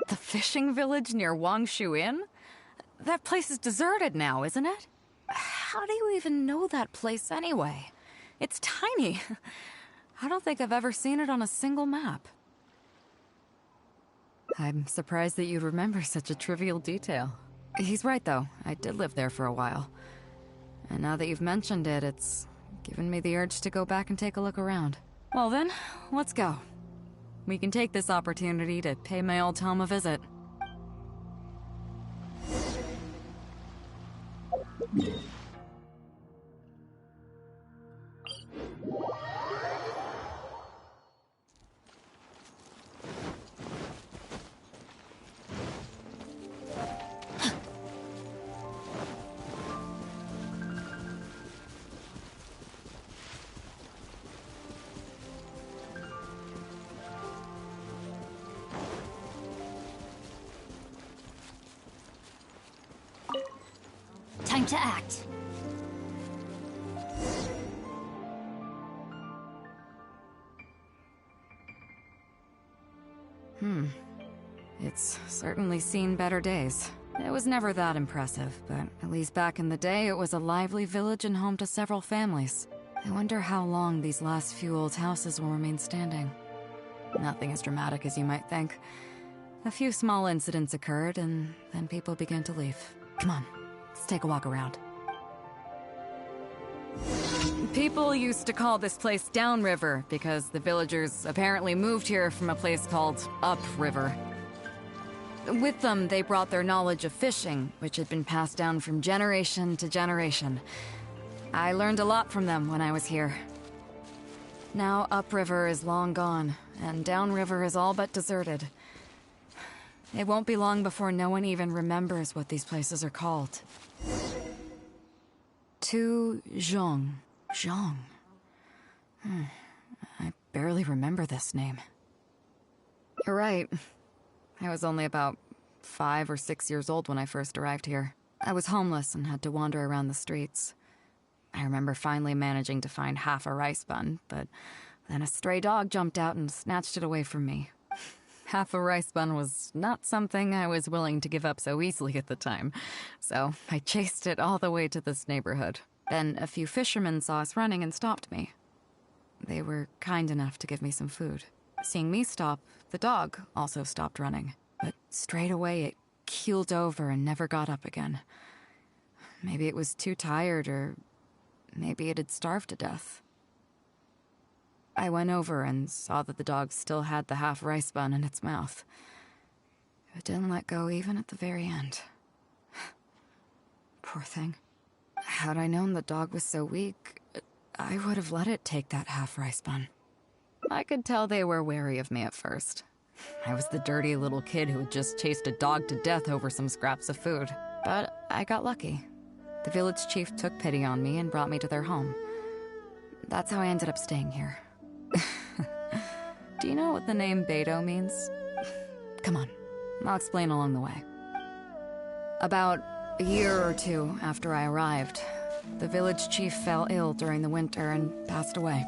The fishing village near Wangshu Inn? That place is deserted now, isn't it? How do you even know that place anyway? It's tiny. I don't think I've ever seen it on a single map. I'm surprised that you'd remember such a trivial detail. He's right, though. I did live there for a while. And now that you've mentioned it, it's given me the urge to go back and take a look around. Well then, let's go. We can take this opportunity to pay my old home a visit. Time to act. It's certainly seen better days. It was never that impressive, but at least back in the day, it was a lively village and home to several families. I wonder how long these last few old houses will remain standing. Nothing as dramatic as you might think. A few small incidents occurred, and then people began to leave. Come on, let's take a walk around. People used to call this place Downriver because the villagers apparently moved here from a place called Upriver. With them, they brought their knowledge of fishing, which had been passed down from generation to generation. I learned a lot from them when I was here. Now Upriver is long gone, and Downriver is all but deserted. It won't be long before no one even remembers what these places are called. To Zhong. Zhong. I barely remember this name. You're right. I was only about 5 or 6 years old when I first arrived here. I was homeless and had to wander around the streets. I remember finally managing to find half a rice bun, but then a stray dog jumped out and snatched it away from me. Half a rice bun was not something I was willing to give up so easily at the time, so I chased it all the way to this neighborhood. Then a few fishermen saw us running and stopped me. They were kind enough to give me some food. Seeing me stop, the dog also stopped running, but straight away it keeled over and never got up again. Maybe it was too tired, or maybe it had starved to death. I went over and saw that the dog still had the half rice bun in its mouth. It didn't let go even at the very end. Poor thing. Had I known the dog was so weak, I would have let it take that half rice bun. I could tell they were wary of me at first. I was the dirty little kid who had just chased a dog to death over some scraps of food. But I got lucky. The village chief took pity on me and brought me to their home. That's how I ended up staying here. Do you know what the name Beidou means? Come on, I'll explain along the way. About a year or two after I arrived, the village chief fell ill during the winter and passed away.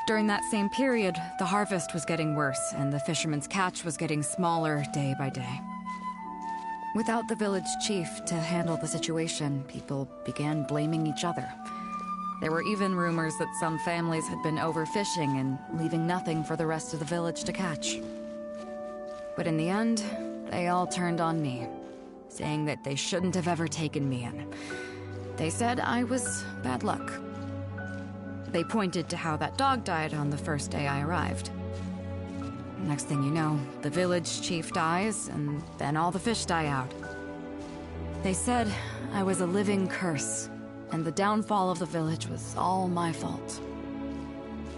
During that same period, the harvest was getting worse and the fishermen's catch was getting smaller day by day. Without the village chief to handle the situation, people began blaming each other. There were even rumors that some families had been overfishing and leaving nothing for the rest of the village to catch. But in the end, they all turned on me, saying that they shouldn't have ever taken me in. They said I was bad luck. They pointed to how that dog died on the first day I arrived. Next thing you know, the village chief dies, and then all the fish die out. They said I was a living curse, and the downfall of the village was all my fault.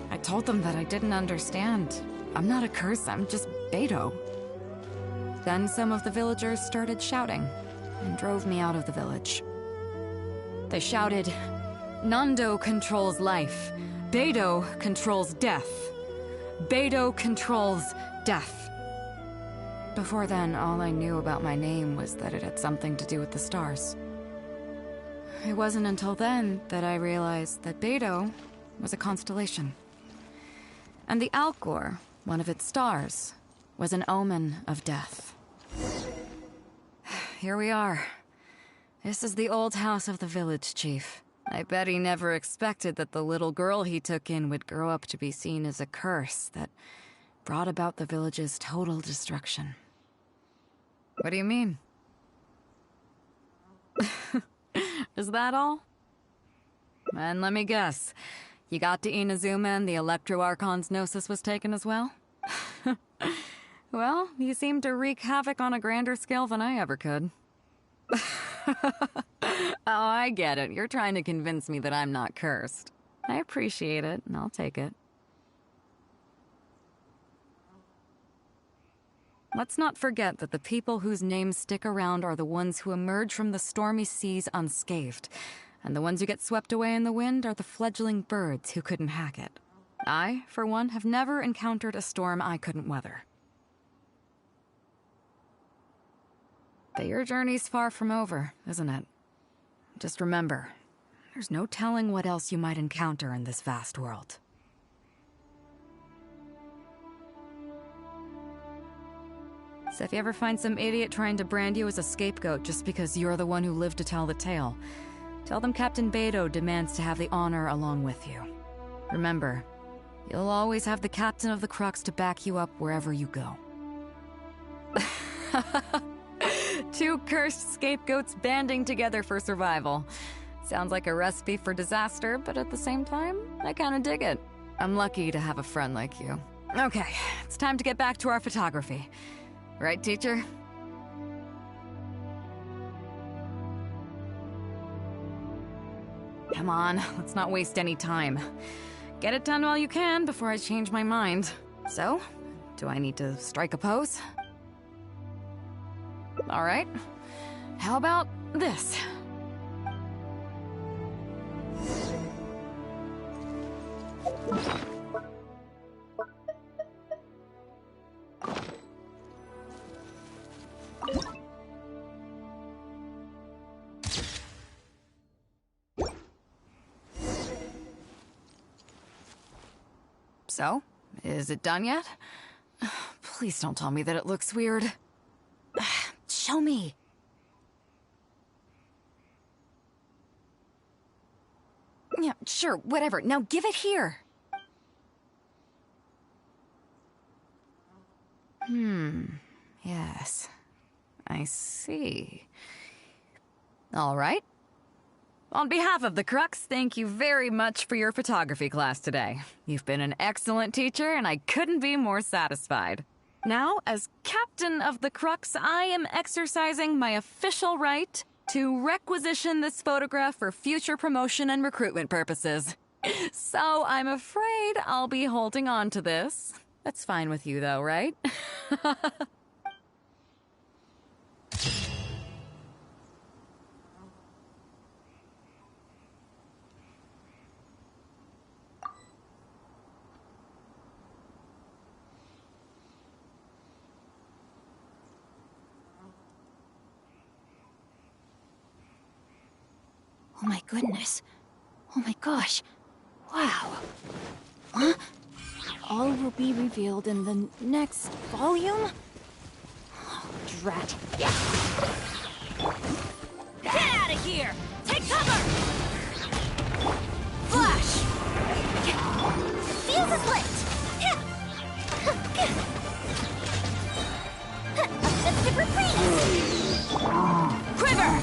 I told them that I didn't understand. I'm not a curse, I'm just Beidou. Then some of the villagers started shouting, and drove me out of the village. They shouted, "Nando controls life. Beidou controls death. Beidou controls death." Before then, all I knew about my name was that it had something to do with the stars. It wasn't until then that I realized that Beidou was a constellation. And the Alcor, one of its stars, was an omen of death. Here we are. This is the old house of the village chief. I bet he never expected that the little girl he took in would grow up to be seen as a curse that brought about the village's total destruction. What do you mean? Is that all? And let me guess, you got to Inazuma and the Electro Archon's Gnosis was taken as well? Well, you seem to wreak havoc on a grander scale than I ever could. Oh, I get it. You're trying to convince me that I'm not cursed. I appreciate it, and I'll take it. Let's not forget that the people whose names stick around are the ones who emerge from the stormy seas unscathed, and the ones who get swept away in the wind are the fledgling birds who couldn't hack it. I, for one, have never encountered a storm I couldn't weather. But your journey's far from over, isn't it? Just remember, there's no telling what else you might encounter in this vast world. So if you ever find some idiot trying to brand you as a scapegoat just because you're the one who lived to tell the tale, tell them Captain Beidou demands to have the honor along with you. Remember, you'll always have the captain of the Crux to back you up wherever you go. Two cursed scapegoats banding together for survival. Sounds like a recipe for disaster, but at the same time, I kinda dig it. I'm lucky to have a friend like you. Okay, it's time to get back to our photography. Right, teacher? Come on, let's not waste any time. Get it done while you can before I change my mind. So, do I need to strike a pose? All right. How about this? So, is it done yet? Please don't tell me that it looks weird. Show me. Yeah, sure, whatever. Now give it here. Yes. I see. All right. On behalf of the Crux, thank you very much for your photography class today. You've been an excellent teacher, and I couldn't be more satisfied. Now, as captain of the Crux, I am exercising my official right to requisition this photograph for future promotion and recruitment purposes. So I'm afraid I'll be holding on to this. That's fine with you, though, right? Oh my goodness. Oh my gosh. Wow. Huh? All will be revealed in the next volume? Oh, drat. Get out of here! Take cover! Flash! Fuse is lit! Offensive retreat! Quiver!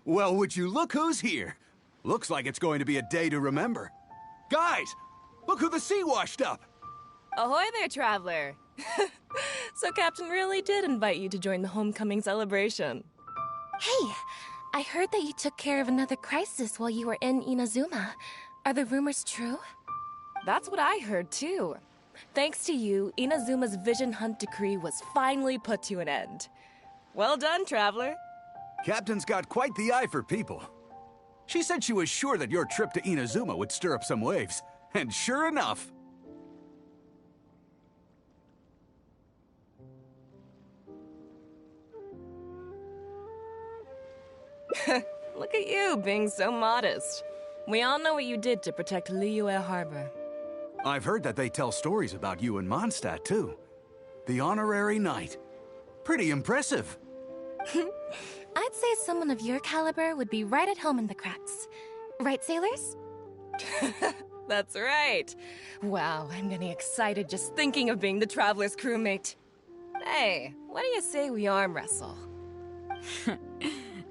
Well, would you look who's here? Looks like it's going to be a day to remember. Guys, look who the sea washed up! Ahoy there, traveler! So Captain really did invite you to join the homecoming celebration. Hey, I heard that you took care of another crisis while you were in Inazuma. Are the rumors true? That's what I heard, too. Thanks to you, Inazuma's Vision Hunt decree was finally put to an end. Well done, traveler. Captain's got quite the eye for people. She said she was sure that your trip to Inazuma would stir up some waves. And sure enough... Look at you, being so modest. We all know what you did to protect Liyue Harbor. I've heard that they tell stories about you in Mondstadt, too. The honorary knight. Pretty impressive. I'd say someone of your caliber would be right at home in the Crux. Right, sailors? That's right. Wow, I'm getting excited just thinking of being the Traveler's crewmate. Hey, what do you say we arm wrestle?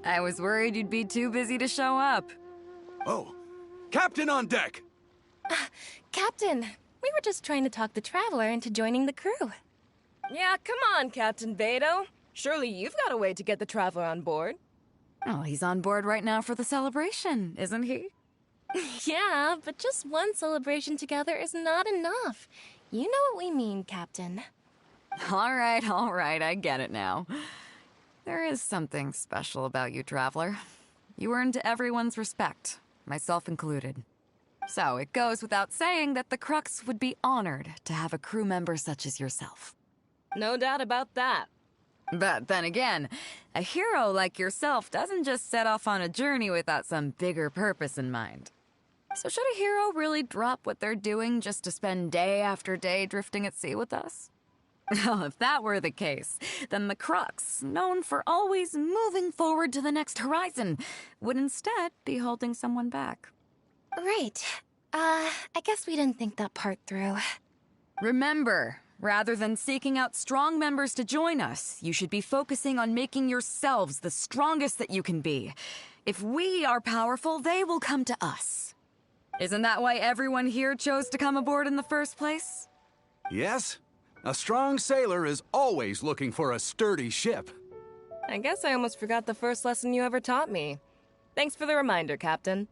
I was worried you'd be too busy to show up. Oh, Captain on deck! Captain, we were just trying to talk the Traveler into joining the crew. Yeah, come on, Captain Beidou. Surely you've got a way to get the Traveler on board. Oh, he's on board right now for the celebration, isn't he? Yeah, but just one celebration together is not enough. You know what we mean, Captain. All right, I get it now. There is something special about you, Traveler. You earned everyone's respect, myself included. So it goes without saying that the Crux would be honored to have a crew member such as yourself. No doubt about that. But then again, a hero like yourself doesn't just set off on a journey without some bigger purpose in mind. So should a hero really drop what they're doing just to spend day after day drifting at sea with us? Well, if that were the case, then the Crux, known for always moving forward to the next horizon, would instead be holding someone back. Right. I guess we didn't think that part through. Remember, rather than seeking out strong members to join us, you should be focusing on making yourselves the strongest that you can be. If we are powerful, they will come to us. Isn't that why everyone here chose to come aboard in the first place? Yes. A strong sailor is always looking for a sturdy ship. I guess I almost forgot the first lesson you ever taught me. Thanks for the reminder, Captain.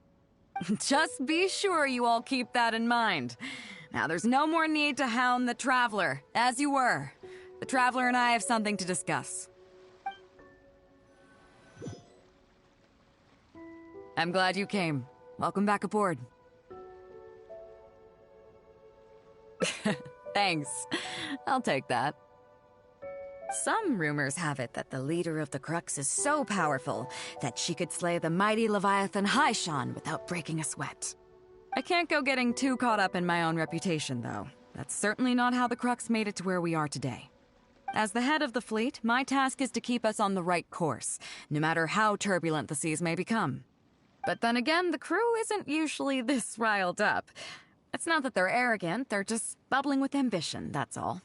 Just be sure you all keep that in mind. Now, there's no more need to hound the Traveler, as you were. The Traveler and I have something to discuss. I'm glad you came. Welcome back aboard. Thanks. I'll take that. Some rumors have it that the leader of the Crux is so powerful that she could slay the mighty Leviathan Haishan without breaking a sweat. I can't go getting too caught up in my own reputation, though. That's certainly not how the Crux made it to where we are today. As the head of the fleet, my task is to keep us on the right course, no matter how turbulent the seas may become. But then again, the crew isn't usually this riled up. It's not that they're arrogant, they're just bubbling with ambition, that's all.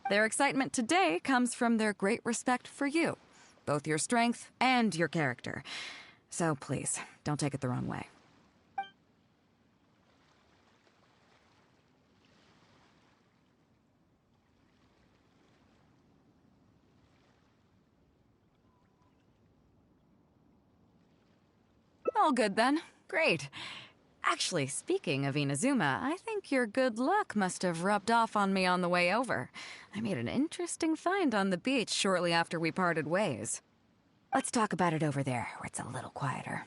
Their excitement today comes from their great respect for you, both your strength and your character. So please, don't take it the wrong way. All good then. Great. Actually, speaking of Inazuma, I think your good luck must have rubbed off on me on the way over. I made an interesting find on the beach shortly after we parted ways. Let's talk about it over there, where it's a little quieter.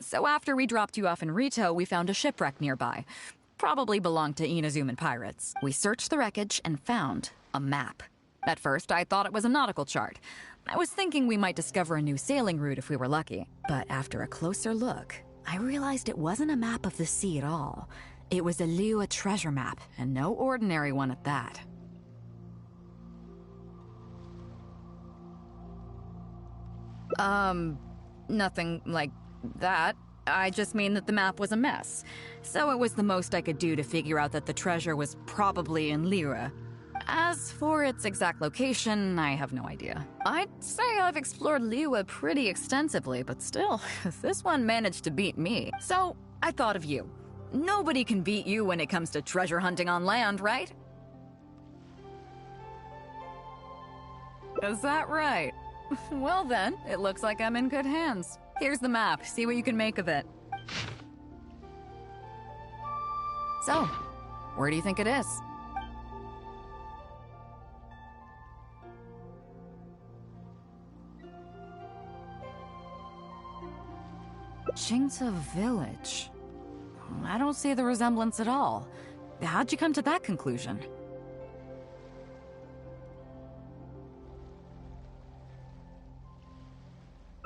So after we dropped you off in Rito, we found a shipwreck nearby. Probably belonged to Inazuman pirates. We searched the wreckage and found a map. At first, I thought it was a nautical chart. I was thinking we might discover a new sailing route if we were lucky. But after a closer look, I realized it wasn't a map of the sea at all. It was a Liyue treasure map, and no ordinary one at that. Nothing, like, that. I just mean that the map was a mess. So it was the most I could do to figure out that the treasure was probably in Lyra. As for its exact location, I have no idea. I'd say I've explored Liyue pretty extensively, but still, this one managed to beat me. So, I thought of you. Nobody can beat you when it comes to treasure hunting on land, right? Is that right? Well then, it looks like I'm in good hands. Here's the map. See what you can make of it. So, where do you think it is? Qingce Village. I don't see the resemblance at all. How'd you come to that conclusion?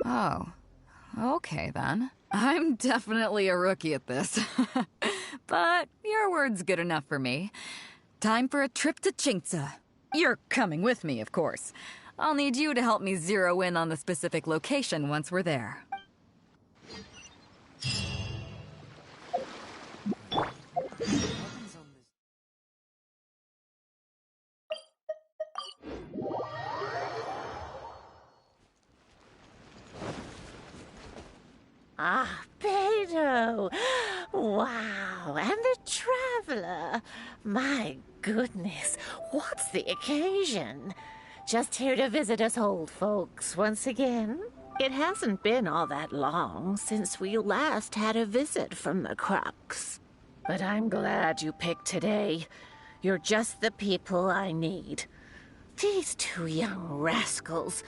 Oh, okay then. I'm definitely a rookie at this. But your word's good enough for me. Time for a trip to Qingce. You're coming with me, of course. I'll need you to help me zero in on the specific location once we're there. Ah, Beidou! Wow, and the Traveler! My goodness, what's the occasion? Just here to visit us old folks once again? It hasn't been all that long since we last had a visit from the Crux. But I'm glad you picked today. You're just the people I need. These two young rascals...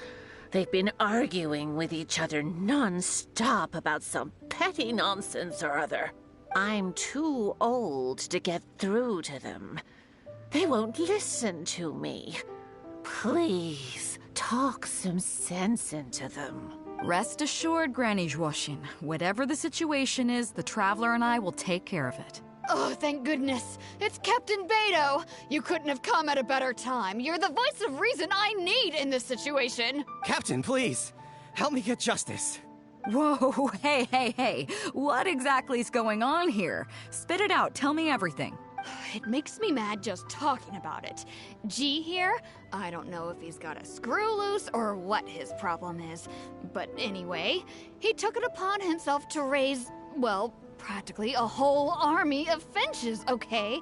They've been arguing with each other non-stop about some petty nonsense or other. I'm too old to get through to them. They won't listen to me. Please, talk some sense into them. Rest assured, Granny Zhuoxin. Whatever the situation is, the Traveler and I will take care of it. Oh, thank goodness. It's Captain Beidou. You couldn't have come at a better time. You're the voice of reason I need in this situation. Captain, please. Help me get justice. Whoa, hey. What exactly is going on here? Spit it out. Tell me everything. It makes me mad just talking about it. G here, I don't know if he's got a screw loose or what his problem is. But anyway, he took it upon himself to raise, well, practically a whole army of finches, okay?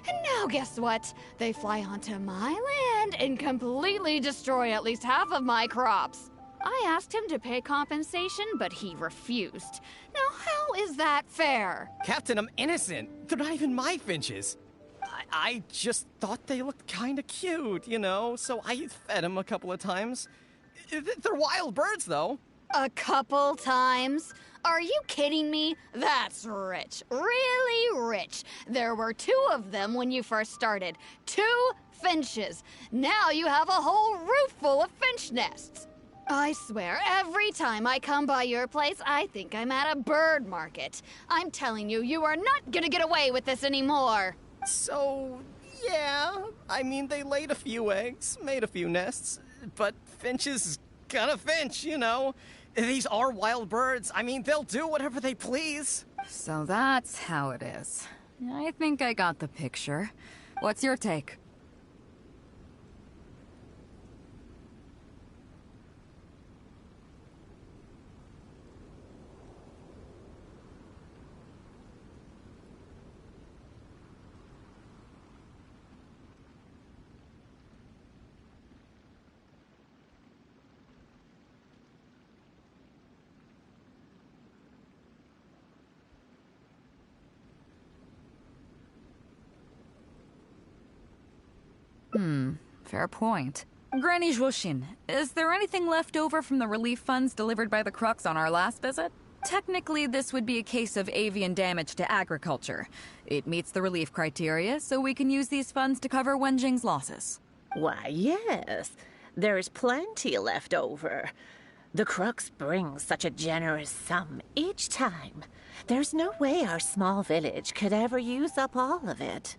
And now guess what? They fly onto my land and completely destroy at least half of my crops. I asked him to pay compensation, but he refused. Now how is that fair? Captain, I'm innocent. They're not even my finches. I just thought they looked kinda cute, you know, so I fed them a couple of times. They're wild birds, though. A couple times? Are you kidding me? That's rich. Really rich. There were 2 of them when you first started. 2 finches. Now you have a whole roof full of finch nests. I swear, every time I come by your place, I think I'm at a bird market. I'm telling you, you are not gonna get away with this anymore. So, yeah. I mean, they laid a few eggs, made a few nests, but finches gonna finch, you know. These are wild birds. I mean, they'll do whatever they please. So that's how it is. I think I got the picture. What's your take? Fair point. Granny Zhuoxin, is there anything left over from the relief funds delivered by the Crux on our last visit? Technically, this would be a case of avian damage to agriculture. It meets the relief criteria, so we can use these funds to cover Wenjing's losses. Why, yes. There's plenty left over. The Crux brings such a generous sum each time. There's no way our small village could ever use up all of it.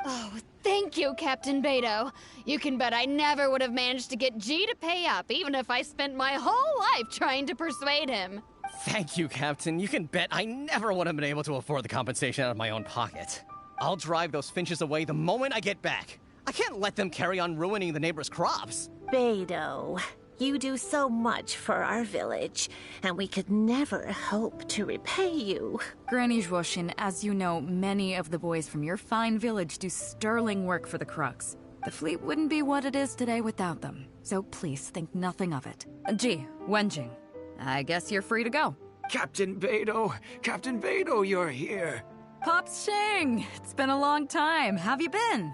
Oh, thank you, Captain Beidou. You can bet I never would have managed to get G to pay up, even if I spent my whole life trying to persuade him. Thank you, Captain. You can bet I never would have been able to afford the compensation out of my own pocket. I'll drive those finches away the moment I get back. I can't let them carry on ruining the neighbors' crops. Beidou, you do so much for our village, and we could never hope to repay you. Granny Zhuoshin, as you know, many of the boys from your fine village do sterling work for the Crux. The fleet wouldn't be what it is today without them, so please think nothing of it. Ji, Wenjing, I guess you're free to go. Captain Beidou, you're here. Pops Shing, it's been a long time. Have you been?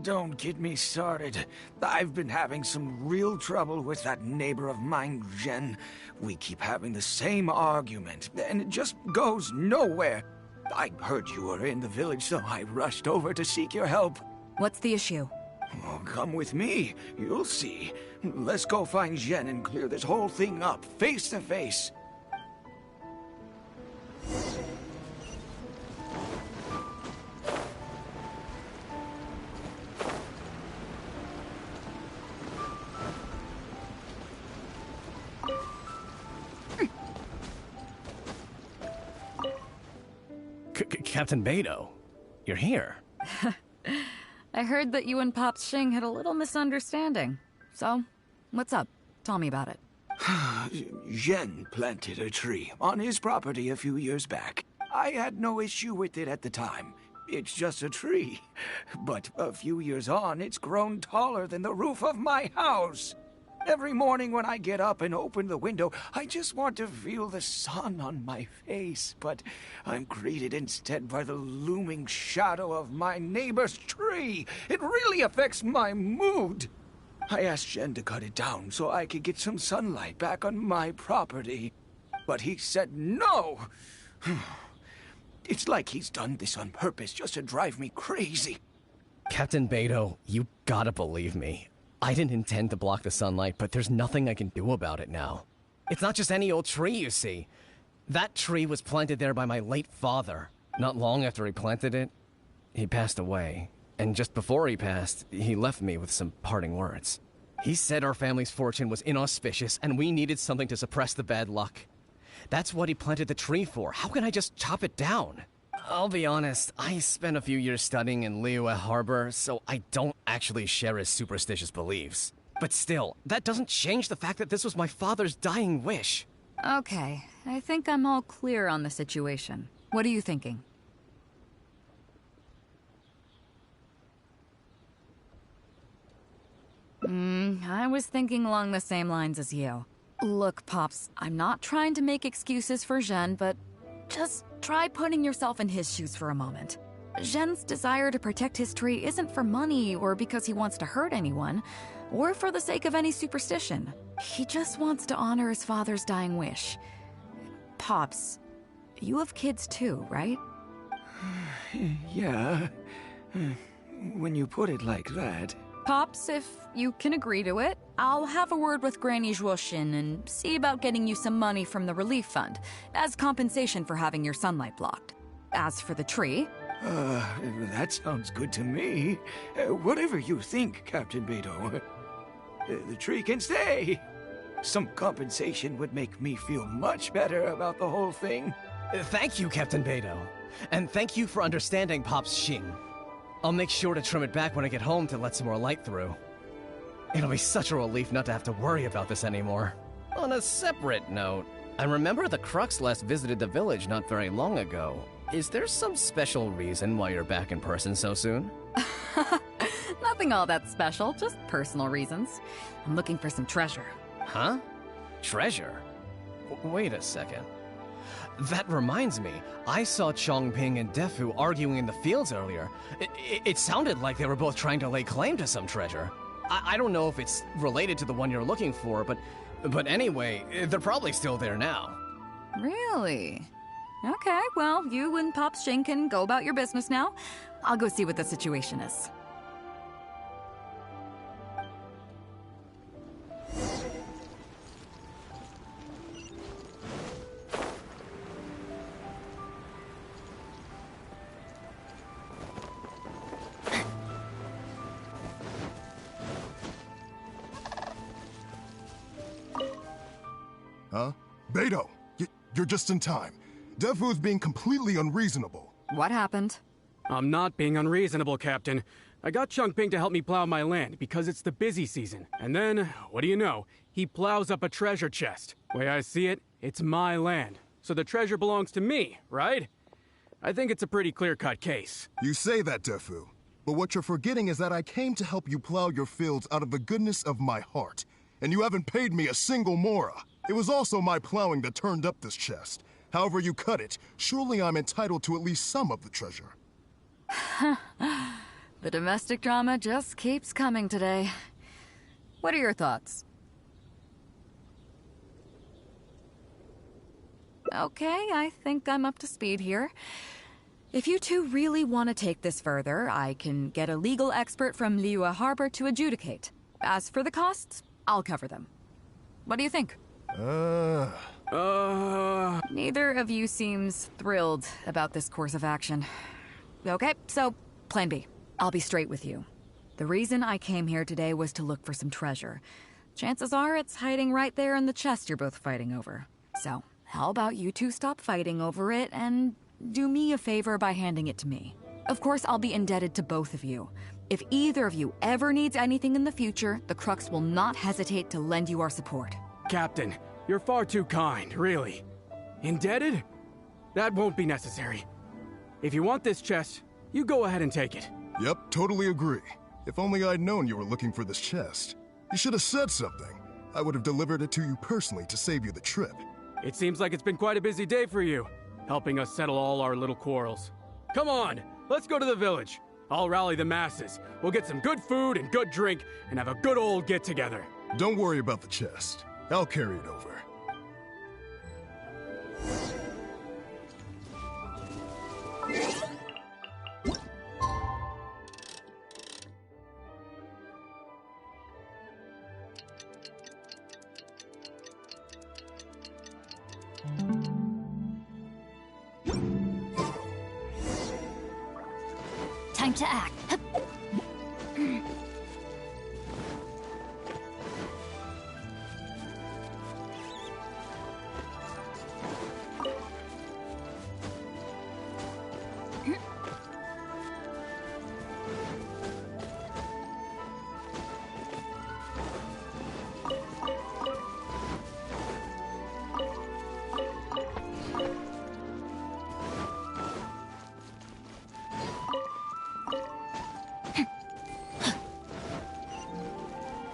Don't get me started. I've been having some real trouble with that neighbor of mine, Jen. We keep having the same argument, and it just goes nowhere. I heard you were in the village, so I rushed over to seek your help. What's the issue? Oh, come with me. You'll see. Let's go find Jen and clear this whole thing up, face to face. Captain Beidou, you're here. I heard that you and Pops Shing had a little misunderstanding. So, what's up? Tell me about it. Jen planted a tree on his property a few years back. I had no issue with it at the time. It's just a tree. But a few years on, it's grown taller than the roof of my house. Every morning when I get up and open the window, I just want to feel the sun on my face. But I'm greeted instead by the looming shadow of my neighbor's tree. It really affects my mood. I asked Jen to cut it down so I could get some sunlight back on my property. But he said no. It's like he's done this on purpose just to drive me crazy. Captain Beidou, you gotta believe me. I didn't intend to block the sunlight, but there's nothing I can do about it now. It's not just any old tree, you see. That tree was planted there by my late father. Not long after he planted it, he passed away. And just before he passed, he left me with some parting words. He said our family's fortune was inauspicious and we needed something to suppress the bad luck. That's what he planted the tree for. How can I just chop it down? I'll be honest, I spent a few years studying in Liyue Harbor, so I don't actually share his superstitious beliefs. But still, that doesn't change the fact that this was my father's dying wish. Okay, I think I'm all clear on the situation. What are you thinking? I was thinking along the same lines as you. Look, Pops, I'm not trying to make excuses for Zhen, but just try putting yourself in his shoes for a moment. Zhen's desire to protect his tree isn't for money or because he wants to hurt anyone, or for the sake of any superstition. He just wants to honor his father's dying wish. Pops, you have kids too, right? Yeah. When you put it like that. Pops, if you can agree to it, I'll have a word with Granny Zhuoshin and see about getting you some money from the relief fund as compensation for having your sunlight blocked. As for the tree... that sounds good to me. Whatever you think, Captain Beidou. The tree can stay. Some compensation would make me feel much better about the whole thing. Thank you, Captain Beidou. And thank you for understanding Pops Shing. I'll make sure to trim it back when I get home to let some more light through. It'll be such a relief not to have to worry about this anymore. On a separate note, I remember the Crux last visited the village not very long ago. Is there some special reason why you're back in person so soon? Nothing all that special, just personal reasons. I'm looking for some treasure. Huh? Treasure? Wait a second. That reminds me, I saw Chongping and Defu arguing in the fields earlier. It sounded like they were both trying to lay claim to some treasure. I don't know if it's related to the one you're looking for, but anyway, they're probably still there now. Really? Okay, well, you and Pops Shing can go about your business now. I'll go see what the situation is. Huh? Beidou! You're just in time. Defu's being completely unreasonable. What happened? I'm not being unreasonable, Captain. I got Changping to help me plow my land because it's the busy season. And then, what do you know? He plows up a treasure chest. Way I see it, it's my land. So the treasure belongs to me, right? I think it's a pretty clear-cut case. You say that, Defu. But what you're forgetting is that I came to help you plow your fields out of the goodness of my heart. And you haven't paid me a single mora. It was also my plowing that turned up this chest. However you cut it, surely I'm entitled to at least some of the treasure. The domestic drama just keeps coming today. What are your thoughts? Okay, I think I'm up to speed here. If you two really want to take this further, I can get a legal expert from Liyue Harbor to adjudicate. As for the costs, I'll cover them. What do you think? Neither of you seems thrilled about this course of action. Okay, so, plan B. I'll be straight with you. The reason I came here today was to look for some treasure. Chances are it's hiding right there in the chest you're both fighting over. So, how about you two stop fighting over it and do me a favor by handing it to me? Of course, I'll be indebted to both of you. If either of you ever needs anything in the future, the Crux will not hesitate to lend you our support. Captain, you're far too kind, really. Indebted? That won't be necessary. If you want this chest, you go ahead and take it. Yep, totally agree. If only I'd known you were looking for this chest. You should have said something. I would have delivered it to you personally to save you the trip. It seems like it's been quite a busy day for you, helping us settle all our little quarrels. Come on, let's go to the village. I'll rally the masses. We'll get some good food and good drink and have a good old get-together. Don't worry about the chest. I'll carry it over. Time to act.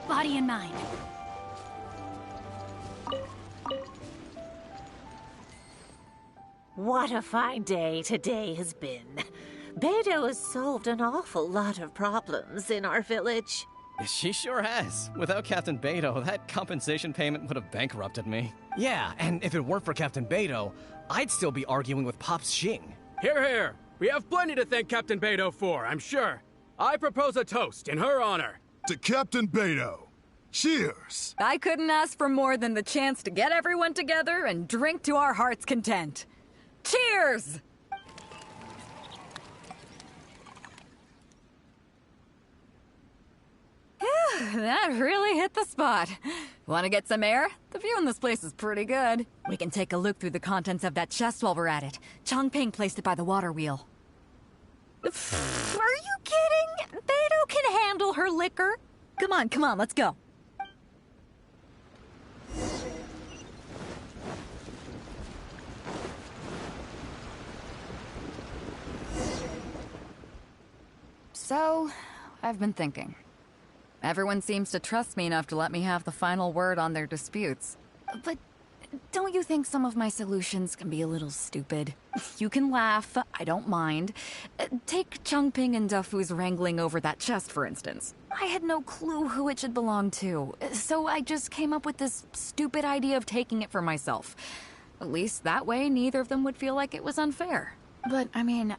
Body and mind. What a fine day today has been. Beidou has solved an awful lot of problems in our village. She sure has. Without Captain Beidou, that compensation payment would have bankrupted me. Yeah, and if it weren't for Captain Beidou, I'd still be arguing with Pops Xing. Here, here. We have plenty to thank Captain Beidou for, I'm sure. I propose a toast in her honor. To Captain Beidou. Cheers! I couldn't ask for more than the chance to get everyone together and drink to our heart's content. Cheers! That really hit the spot. Want to get some air? The view in this place is pretty good. We can take a look through the contents of that chest while we're at it. Changping placed it by the water wheel. Are you kidding? Beidou can handle her liquor. Come on, let's go. So, I've been thinking. Everyone seems to trust me enough to let me have the final word on their disputes. But don't you think some of my solutions can be a little stupid? You can laugh, I don't mind. Take Changping and Defu's wrangling over that chest, for instance. I had no clue who it should belong to, so I just came up with this stupid idea of taking it for myself. At least that way, neither of them would feel like it was unfair. But, I mean,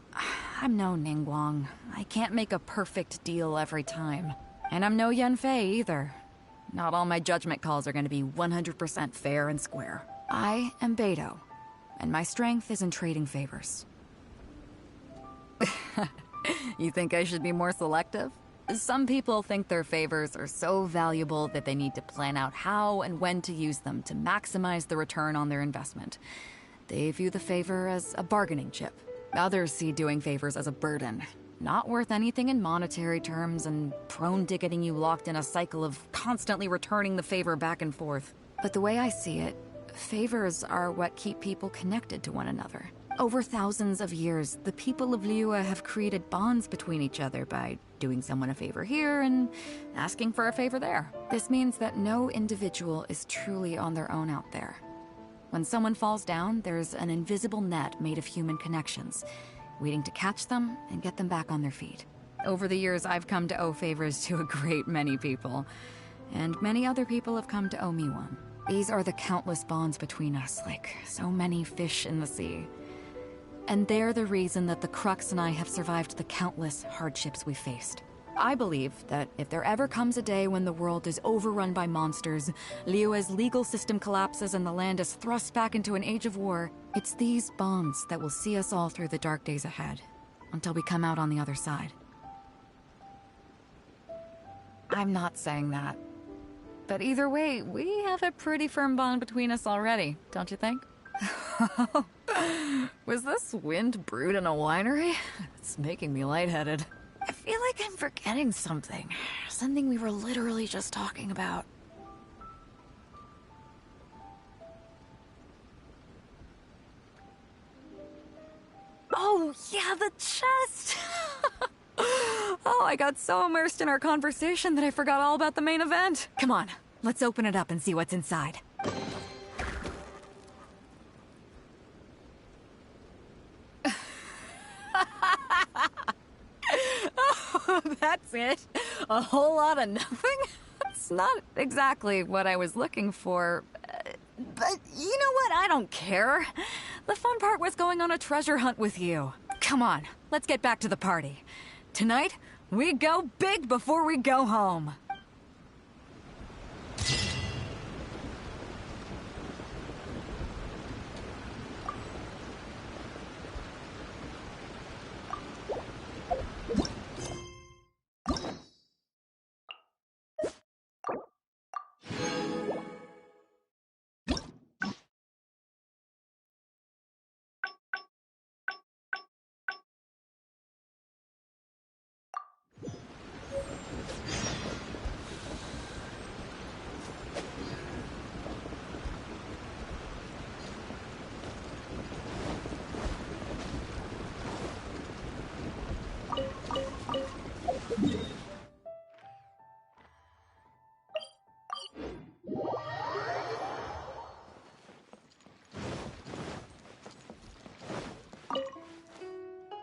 I'm no Ningguang. I can't make a perfect deal every time. And I'm no Yanfei either. Not all my judgment calls are going to be 100% fair and square. I am Beidou, and my strength is in trading favors. You think I should be more selective? Some people think their favors are so valuable that they need to plan out how and when to use them to maximize the return on their investment. They view the favor as a bargaining chip. Others see doing favors as a burden. Not worth anything in monetary terms and prone to getting you locked in a cycle of constantly returning the favor back and forth. But the way I see it, favors are what keep people connected to one another. Over thousands of years, the people of Liyue have created bonds between each other by doing someone a favor here and asking for a favor there. This means that no individual is truly on their own out there. When someone falls down, there's an invisible net made of human connections, waiting to catch them and get them back on their feet. Over the years, I've come to owe favors to a great many people, and many other people have come to owe me one. These are the countless bonds between us, like so many fish in the sea. And they're the reason that the Crux and I have survived the countless hardships we've faced. I believe that if there ever comes a day when the world is overrun by monsters, Liyue's legal system collapses and the land is thrust back into an age of war, it's these bonds that will see us all through the dark days ahead, until we come out on the other side. I'm not saying that. But either way, we have a pretty firm bond between us already, don't you think? Was this wind brewed in a winery? It's making me lightheaded. I feel like I'm forgetting something. Something we were literally just talking about. Oh, yeah, the chest! Oh, I got so immersed in our conversation that I forgot all about the main event. Come on, let's open it up and see what's inside. Oh, that's it? A whole lot of nothing? That's not exactly what I was looking for. But you know what? I don't care. The fun part was going on a treasure hunt with you. Come on, let's get back to the party. Tonight, we go big before we go home.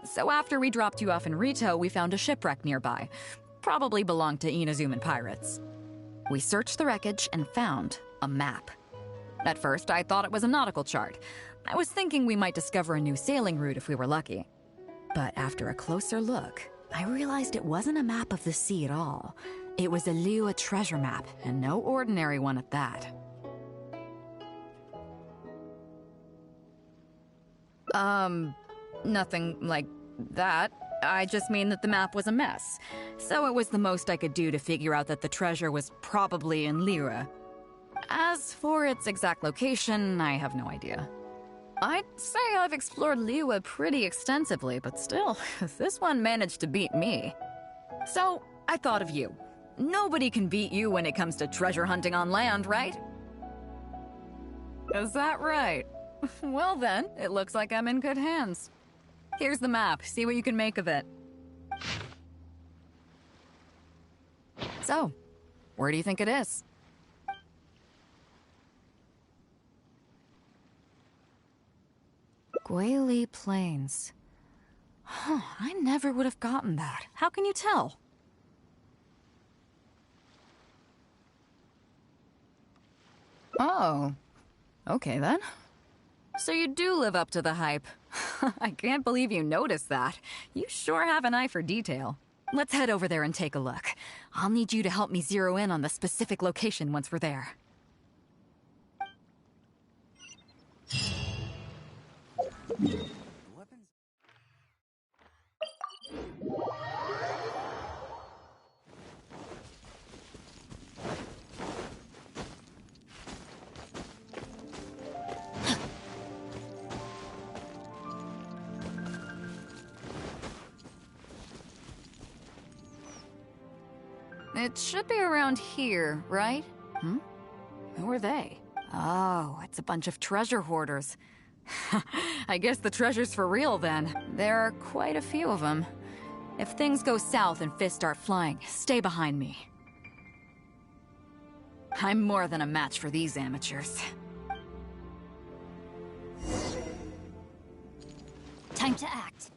So after we dropped you off in Rito, we found a shipwreck nearby. Probably belonged to Inazuman pirates. We searched the wreckage and found a map. At first, I thought it was a nautical chart. I was thinking we might discover a new sailing route if we were lucky. But after a closer look, I realized it wasn't a map of the sea at all. It was a Liyue treasure map, and no ordinary one at that. Nothing like that. I just mean that the map was a mess. So it was the most I could do to figure out that the treasure was probably in Liyue. As for its exact location, I have no idea. I'd say I've explored Liyue pretty extensively, but still, this one managed to beat me. So, I thought of you. Nobody can beat you when it comes to treasure hunting on land, right? Is that right? Well then, it looks like I'm in good hands. Here's the map. See what you can make of it. So, where do you think it is? Guili Plains. Huh, I never would have gotten that. How can you tell? Oh, okay then. So you do live up to the hype. I can't believe you noticed that. You sure have an eye for detail. Let's head over there and take a look. I'll need you to help me zero in on the specific location once we're there. It should be around here, right? Who are they? Oh, it's a bunch of treasure hoarders. I guess the treasure's for real then. There are quite a few of them. If things go south and fists start flying, stay behind me. I'm more than a match for these amateurs. Time to act.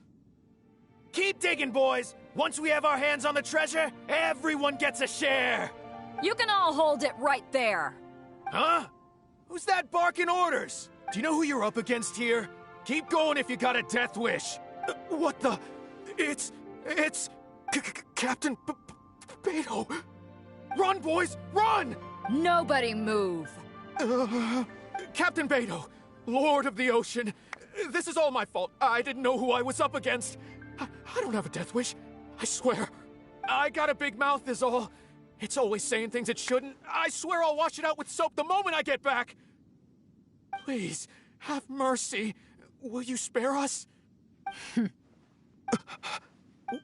Keep digging, boys! Once we have our hands on the treasure, everyone gets a share! You can all hold it right there! Huh? Who's that barking orders? Do you know who you're up against here? Keep going if you got a death wish. What the? It's Captain Beidou. Run, boys, run! Nobody move. Captain Beidou, Lord of the Ocean. This is all my fault. I didn't know who I was up against. I don't have a death wish. I swear. I got a big mouth is all. It's always saying things it shouldn't. I swear I'll wash it out with soap the moment I get back. Please, have mercy. Will you spare us?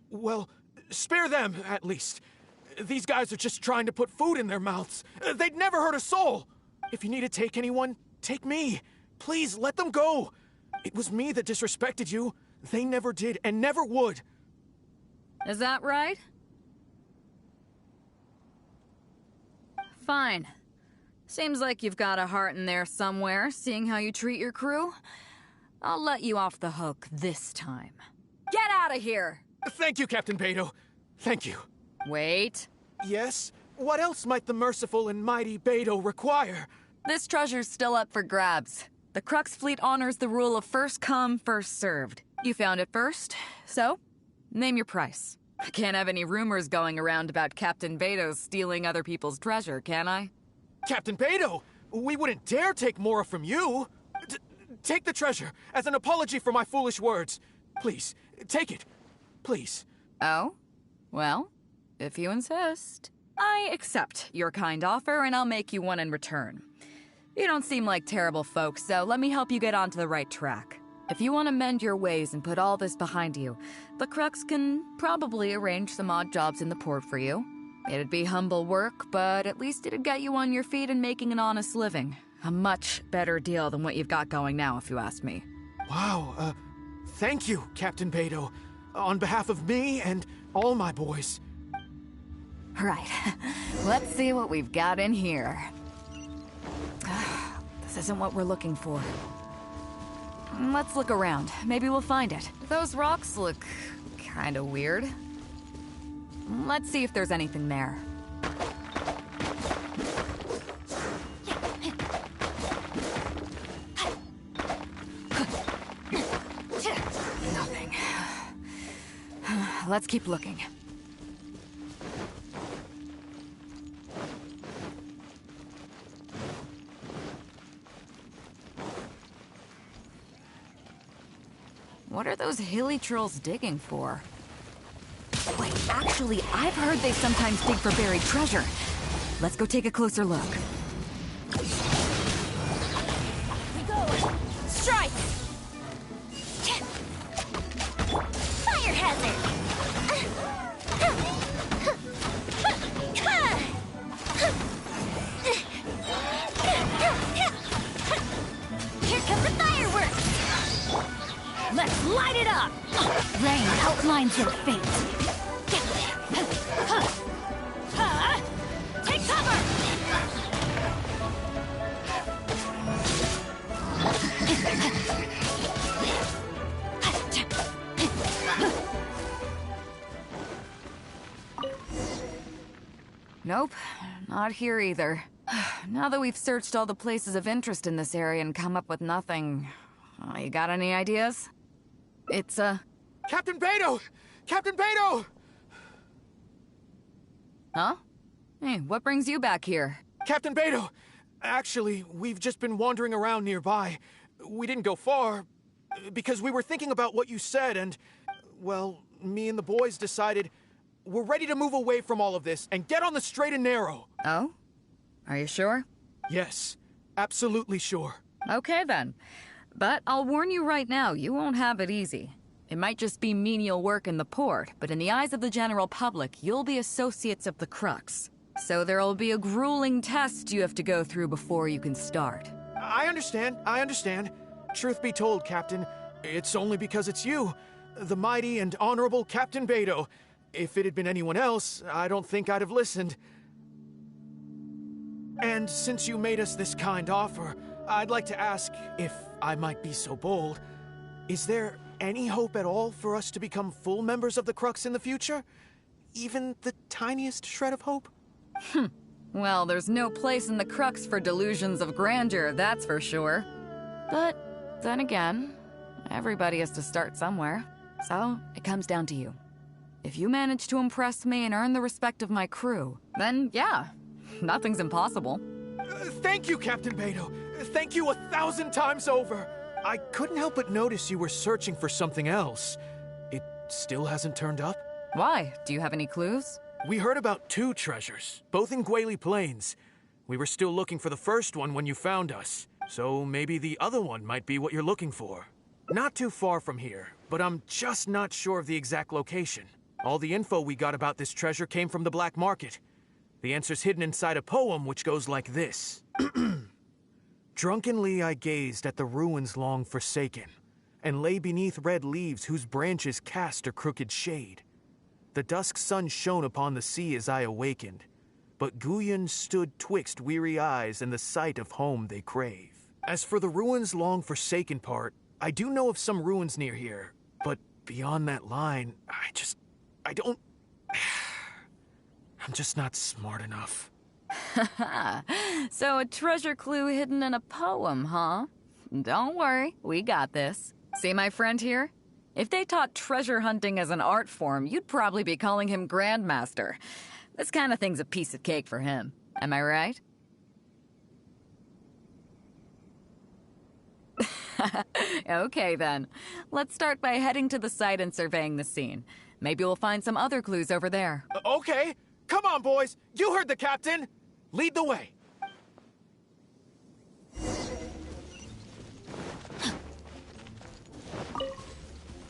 Well, spare them, at least. These guys are just trying to put food in their mouths. They'd never hurt a soul. If you need to take anyone, take me. Please, let them go. It was me that disrespected you. They never did and never would. Is that right? Fine. Seems like you've got a heart in there somewhere, seeing how you treat your crew. I'll let you off the hook this time. Get out of here! Thank you, Captain Beidou. Thank you. Wait. Yes? What else might the merciful and mighty Beidou require? This treasure's still up for grabs. The Crux fleet honors the rule of first come, first served. You found it first, so name your price. I can't have any rumors going around about Captain Beidou stealing other people's treasure, can I? Captain Beidou, we wouldn't dare take more from you. Take the treasure as an apology for my foolish words. Please, take it. Please. Oh? Well, if you insist. I accept your kind offer, and I'll make you one in return. You don't seem like terrible folks, so let me help you get onto the right track. If you want to mend your ways and put all this behind you, the Crux can probably arrange some odd jobs in the port for you. It'd be humble work, but at least it'd get you on your feet and making an honest living. A much better deal than what you've got going now, if you ask me. Wow, thank you, Captain Beidou. On behalf of me and all my boys. Right. Let's see what we've got in here. This isn't what we're looking for. Let's look around. Maybe we'll find it. Those rocks look kind of weird. Let's see if there's anything there. Nothing. Let's keep looking. What are those hilly trolls digging for? Wait, actually, I've heard they sometimes dig for buried treasure. Let's go take a closer look. We go! Strike! Fire hazard! Here come the fireworks! Let's light it up! Rain outlines your fate. Take cover! Nope, not here either. Now that we've searched all the places of interest in this area and come up with nothing, you got any ideas? It's, Captain Beidou! Captain Beidou! Huh? Hey, what brings you back here? Captain Beidou! Actually, we've just been wandering around nearby. We didn't go far, because we were thinking about what you said, and, well, me and the boys decided we're ready to move away from all of this and get on the straight and narrow. Oh? Are you sure? Yes, absolutely sure. Okay then. But I'll warn you right now, you won't have it easy. It might just be menial work in the port, but in the eyes of the general public, you'll be associates of the Crux. So there'll be a grueling test you have to go through before you can start. I understand. Truth be told, Captain, it's only because it's you, the mighty and honorable Captain Beidou. If it had been anyone else, I don't think I'd have listened. And since you made us this kind offer, I'd like to ask, if I might be so bold, is there any hope at all for us to become full members of the Crux in the future? Even the tiniest shred of hope? Well, there's no place in the Crux for delusions of grandeur, that's for sure. But then again, everybody has to start somewhere. So, it comes down to you. If you manage to impress me and earn the respect of my crew, then yeah, nothing's impossible. Thank you, Captain Beidou. Thank you 1,000 times over. I couldn't help but notice you were searching for something else. It still hasn't turned up? Why? Do you have any clues? We heard about 2 treasures, both in Guili Plains. We were still looking for the first one when you found us, so maybe the other one might be what you're looking for. Not too far from here, but I'm just not sure of the exact location. All the info we got about this treasure came from the black market. The answer's hidden inside a poem which goes like this. Drunkenly I gazed at the ruins long forsaken, and lay beneath red leaves whose branches cast a crooked shade. The dusk sun shone upon the sea as I awakened, but Guyon stood twixt weary eyes and the sight of home they crave. As for the ruins long forsaken part, I do know of some ruins near here, but beyond that line, I don't... I'm just not smart enough. So a treasure clue hidden in a poem, huh? Don't worry, we got this. See my friend here? If they taught treasure hunting as an art form, you'd probably be calling him Grandmaster. This kind of thing's a piece of cake for him. Am I right? Okay then. Let's start by heading to the site and surveying the scene. Maybe we'll find some other clues over there. Okay. Come on, boys. You heard the captain. Lead the way.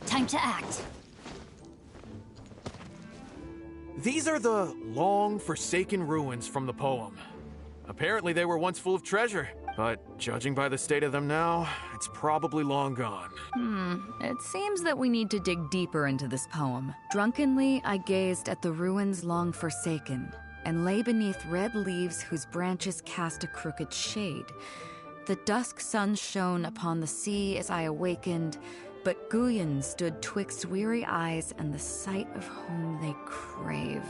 Time to act. These are the long forsaken ruins from the poem. Apparently they were once full of treasure, but judging by the state of them now, it's probably long gone. It seems that we need to dig deeper into this poem. Drunkenly, I gazed at the ruins long forsaken, and lay beneath red leaves whose branches cast a crooked shade. The dusk sun shone upon the sea as I awakened, but Guyon stood twixt weary eyes and the sight of home they crave.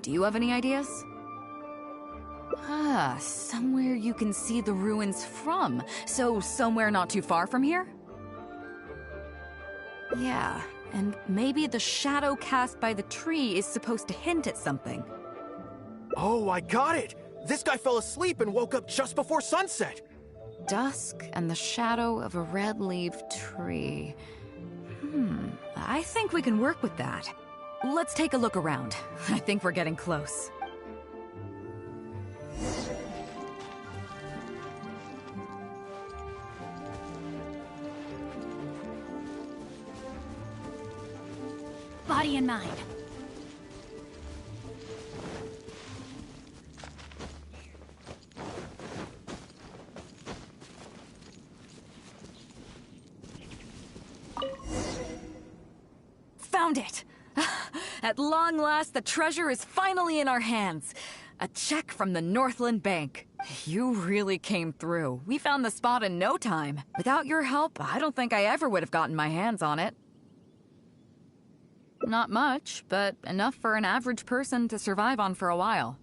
Do you have any ideas? Somewhere you can see the ruins from. So somewhere not too far from here? Yeah, and maybe the shadow cast by the tree is supposed to hint at something. Oh, I got it! This guy fell asleep and woke up just before sunset! Dusk and the shadow of a red-leaved tree. I think we can work with that. Let's take a look around. I think we're getting close. Body and mind. Found it! At long last, the treasure is finally in our hands. A check from the Northland Bank. You really came through. We found the spot in no time. Without your help, I don't think I ever would have gotten my hands on it. Not much, but enough for an average person to survive on for a while.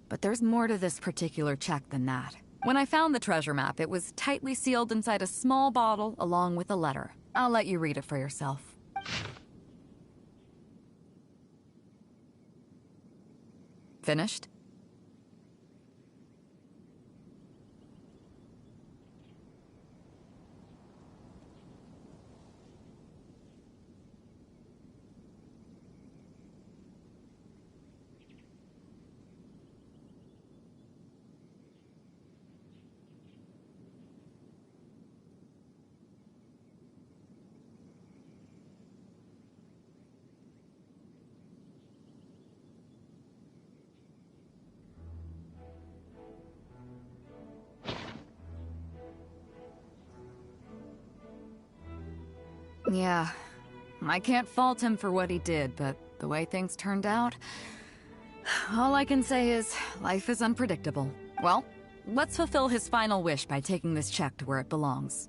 But there's more to this particular check than that. When I found the treasure map, it was tightly sealed inside a small bottle along with a letter. I'll let you read it for yourself. Finished? Yeah, I can't fault him for what he did, but the way things turned out... all I can say is, life is unpredictable. Well, let's fulfill his final wish by taking this check to where it belongs.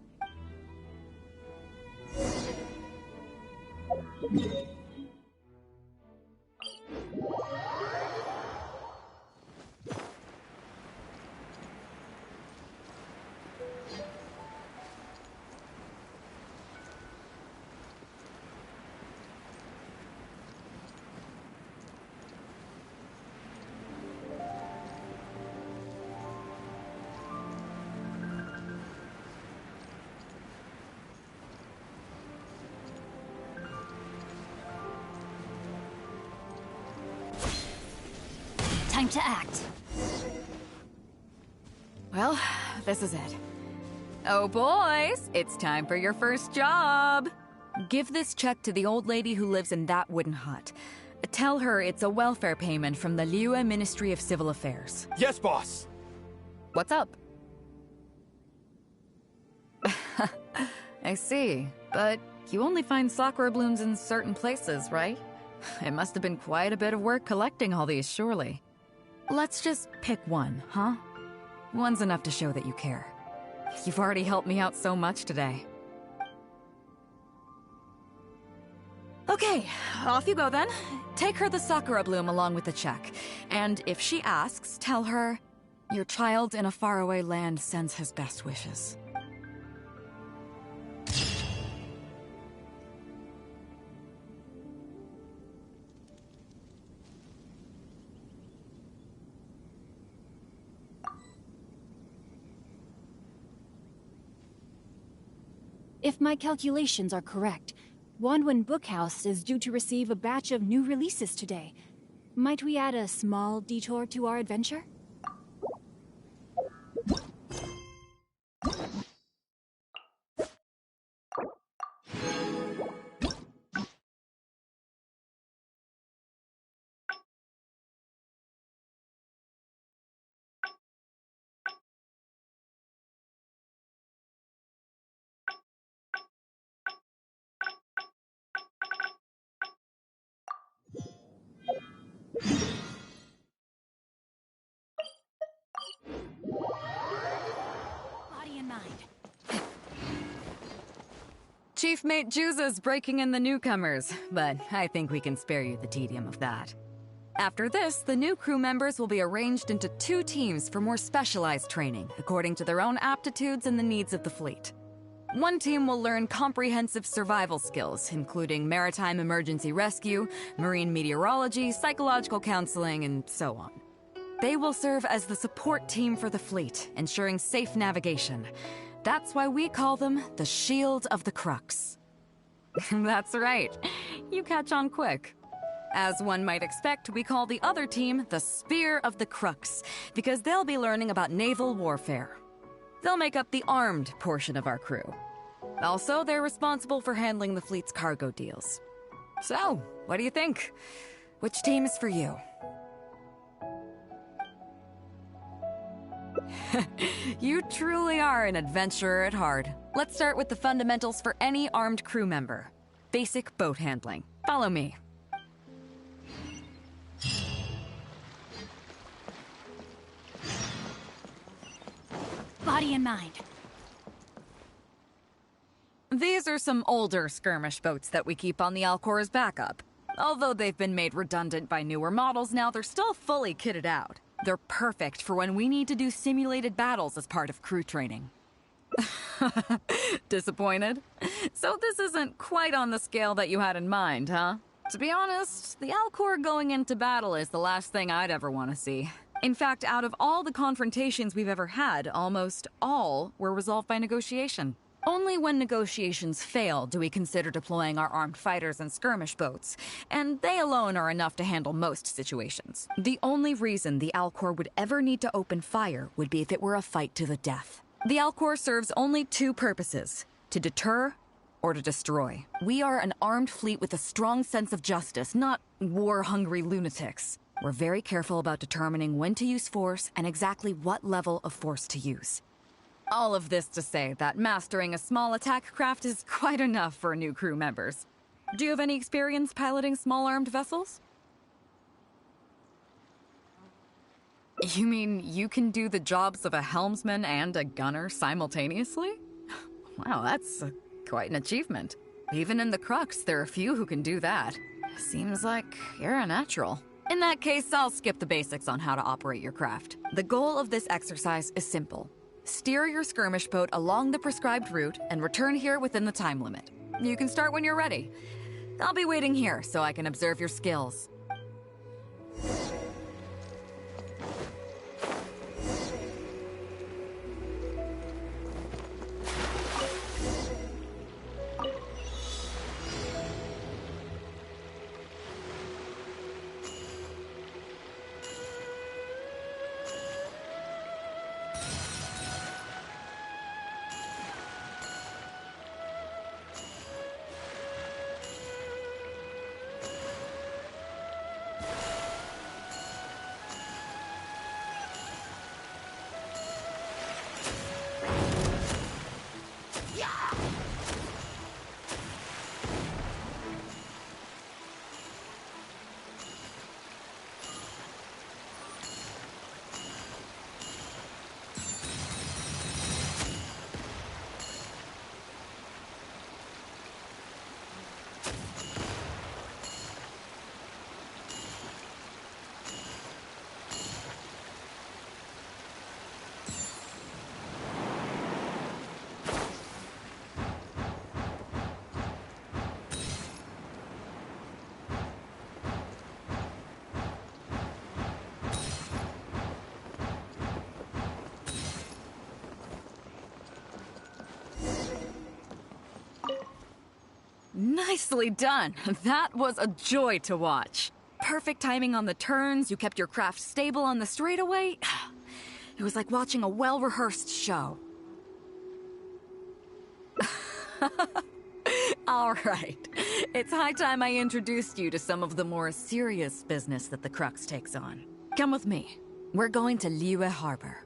Time to act. Well, this is it. Oh boys, it's time for your first job. Give this check to the old lady who lives in that wooden hut. Tell her it's a welfare payment from the Liyue Ministry of Civil Affairs. Yes, boss! What's up? I see, but you only find sakura blooms in certain places, right? It must have been quite a bit of work collecting all these, surely. Let's just pick one, huh? One's enough to show that you care. You've already helped me out so much today. Okay, off you go then. Take her the sakura bloom along with the check. And if she asks, tell her, your child in a faraway land sends his best wishes. If my calculations are correct, Wanwen Bookhouse is due to receive a batch of new releases today. Might we add a small detour to our adventure? Body and mind. Chief Mate Juza's breaking in the newcomers, but I think we can spare you the tedium of that. After this, the new crew members will be arranged into 2 teams for more specialized training, according to their own aptitudes and the needs of the fleet. One team will learn comprehensive survival skills, including maritime emergency rescue, marine meteorology, psychological counseling, and so on. They will serve as the support team for the fleet, ensuring safe navigation. That's why we call them the Shield of the Crux. That's right. You catch on quick. As one might expect, we call the other team the Spear of the Crux, because they'll be learning about naval warfare. They'll make up the armed portion of our crew. Also, they're responsible for handling the fleet's cargo deals. So, what do you think? Which team is for you? You truly are an adventurer at heart. Let's start with the fundamentals for any armed crew member. Basic boat handling. Follow me. Body and mind. These are some older skirmish boats that we keep on the Alcor as backup. Although they've been made redundant by newer models now, they're still fully kitted out. They're perfect for when we need to do simulated battles as part of crew training. Disappointed? So this isn't quite on the scale that you had in mind, huh? To be honest, the Alcor going into battle is the last thing I'd ever want to see. In fact, out of all the confrontations we've ever had, almost all were resolved by negotiation. Only when negotiations fail do we consider deploying our armed fighters and skirmish boats, and they alone are enough to handle most situations. The only reason the Alcor would ever need to open fire would be if it were a fight to the death. The Alcor serves only 2 purposes: to deter or to destroy. We are an armed fleet with a strong sense of justice, not war-hungry lunatics. We're very careful about determining when to use force and exactly what level of force to use. All of this to say that mastering a small attack craft is quite enough for new crew members. Do you have any experience piloting small armed vessels? You mean you can do the jobs of a helmsman and a gunner simultaneously? Wow, that's quite an achievement. Even in the Crux, there are few who can do that. Seems like you're a natural. In that case, I'll skip the basics on how to operate your craft. The goal of this exercise is simple. Steer your skirmish boat along the prescribed route and return here within the time limit. You can start when you're ready. I'll be waiting here so I can observe your skills. Nicely done. That was a joy to watch. Perfect timing on the turns, you kept your craft stable on the straightaway. It was like watching a well-rehearsed show. All right. It's high time I introduced you to some of the more serious business that the Crux takes on. Come with me. We're going to Liyue Harbor.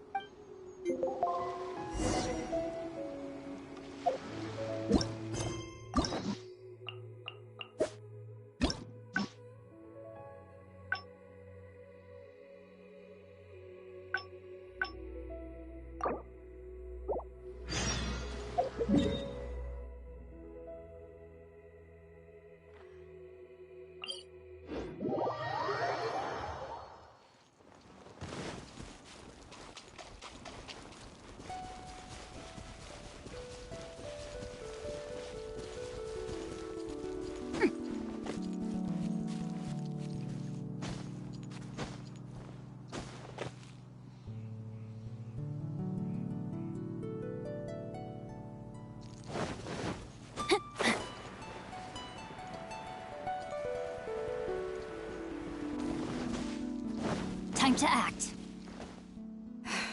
Time to act.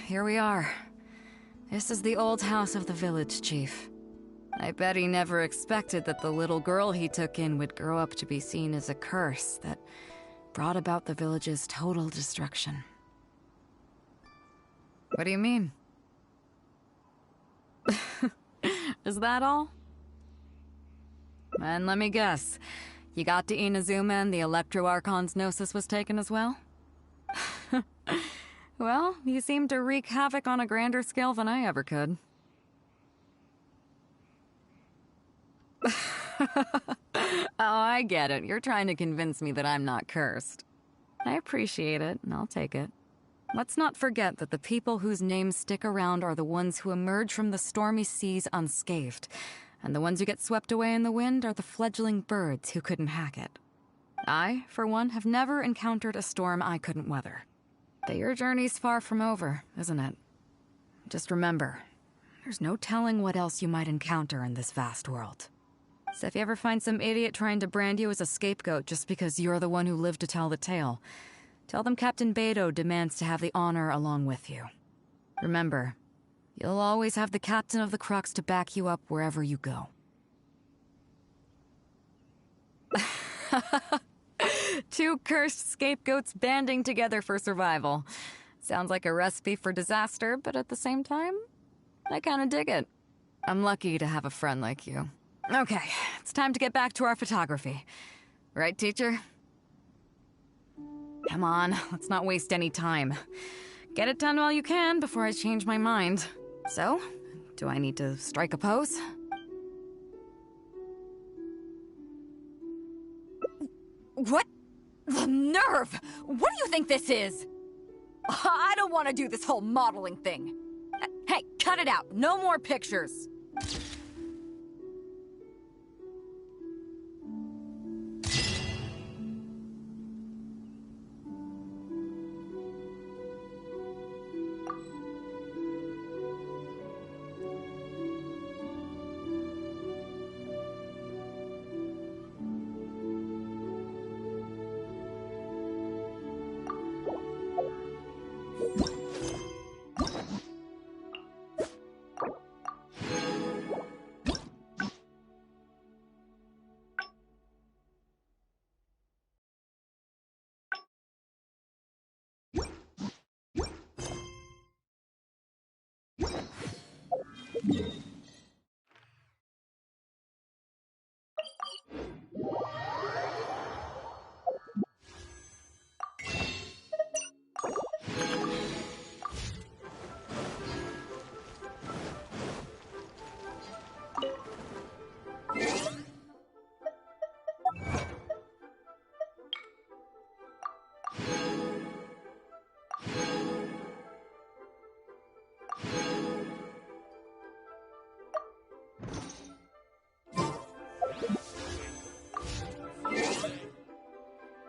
Here we are. This is the old house of the village chief. I bet he never expected that the little girl he took in would grow up to be seen as a curse that brought about the village's total destruction. What do you mean? Is that all? And let me guess, you got to Inazuma and the Electro Archon's Gnosis was taken as well? Well, you seem to wreak havoc on a grander scale than I ever could. Oh, I get it. You're trying to convince me that I'm not cursed. I appreciate it, and I'll take it. Let's not forget that the people whose names stick around are the ones who emerge from the stormy seas unscathed, and the ones who get swept away in the wind are the fledgling birds who couldn't hack it. I, for one, have never encountered a storm I couldn't weather. But your journey's far from over, isn't it? Just remember, there's no telling what else you might encounter in this vast world. So if you ever find some idiot trying to brand you as a scapegoat just because you're the one who lived to tell the tale, tell them Captain Beidou demands to have the honor along with you. Remember, you'll always have the captain of the Crux to back you up wherever you go. Two cursed scapegoats banding together for survival. Sounds like a recipe for disaster, but at the same time, I kinda dig it. I'm lucky to have a friend like you. Okay, it's time to get back to our photography. Right, teacher? Come on, let's not waste any time. Get it done while you can before I change my mind. So, do I need to strike a pose? What? The nerve! What do you think this is? I don't want to do this whole modeling thing. Hey, cut it out. No more pictures.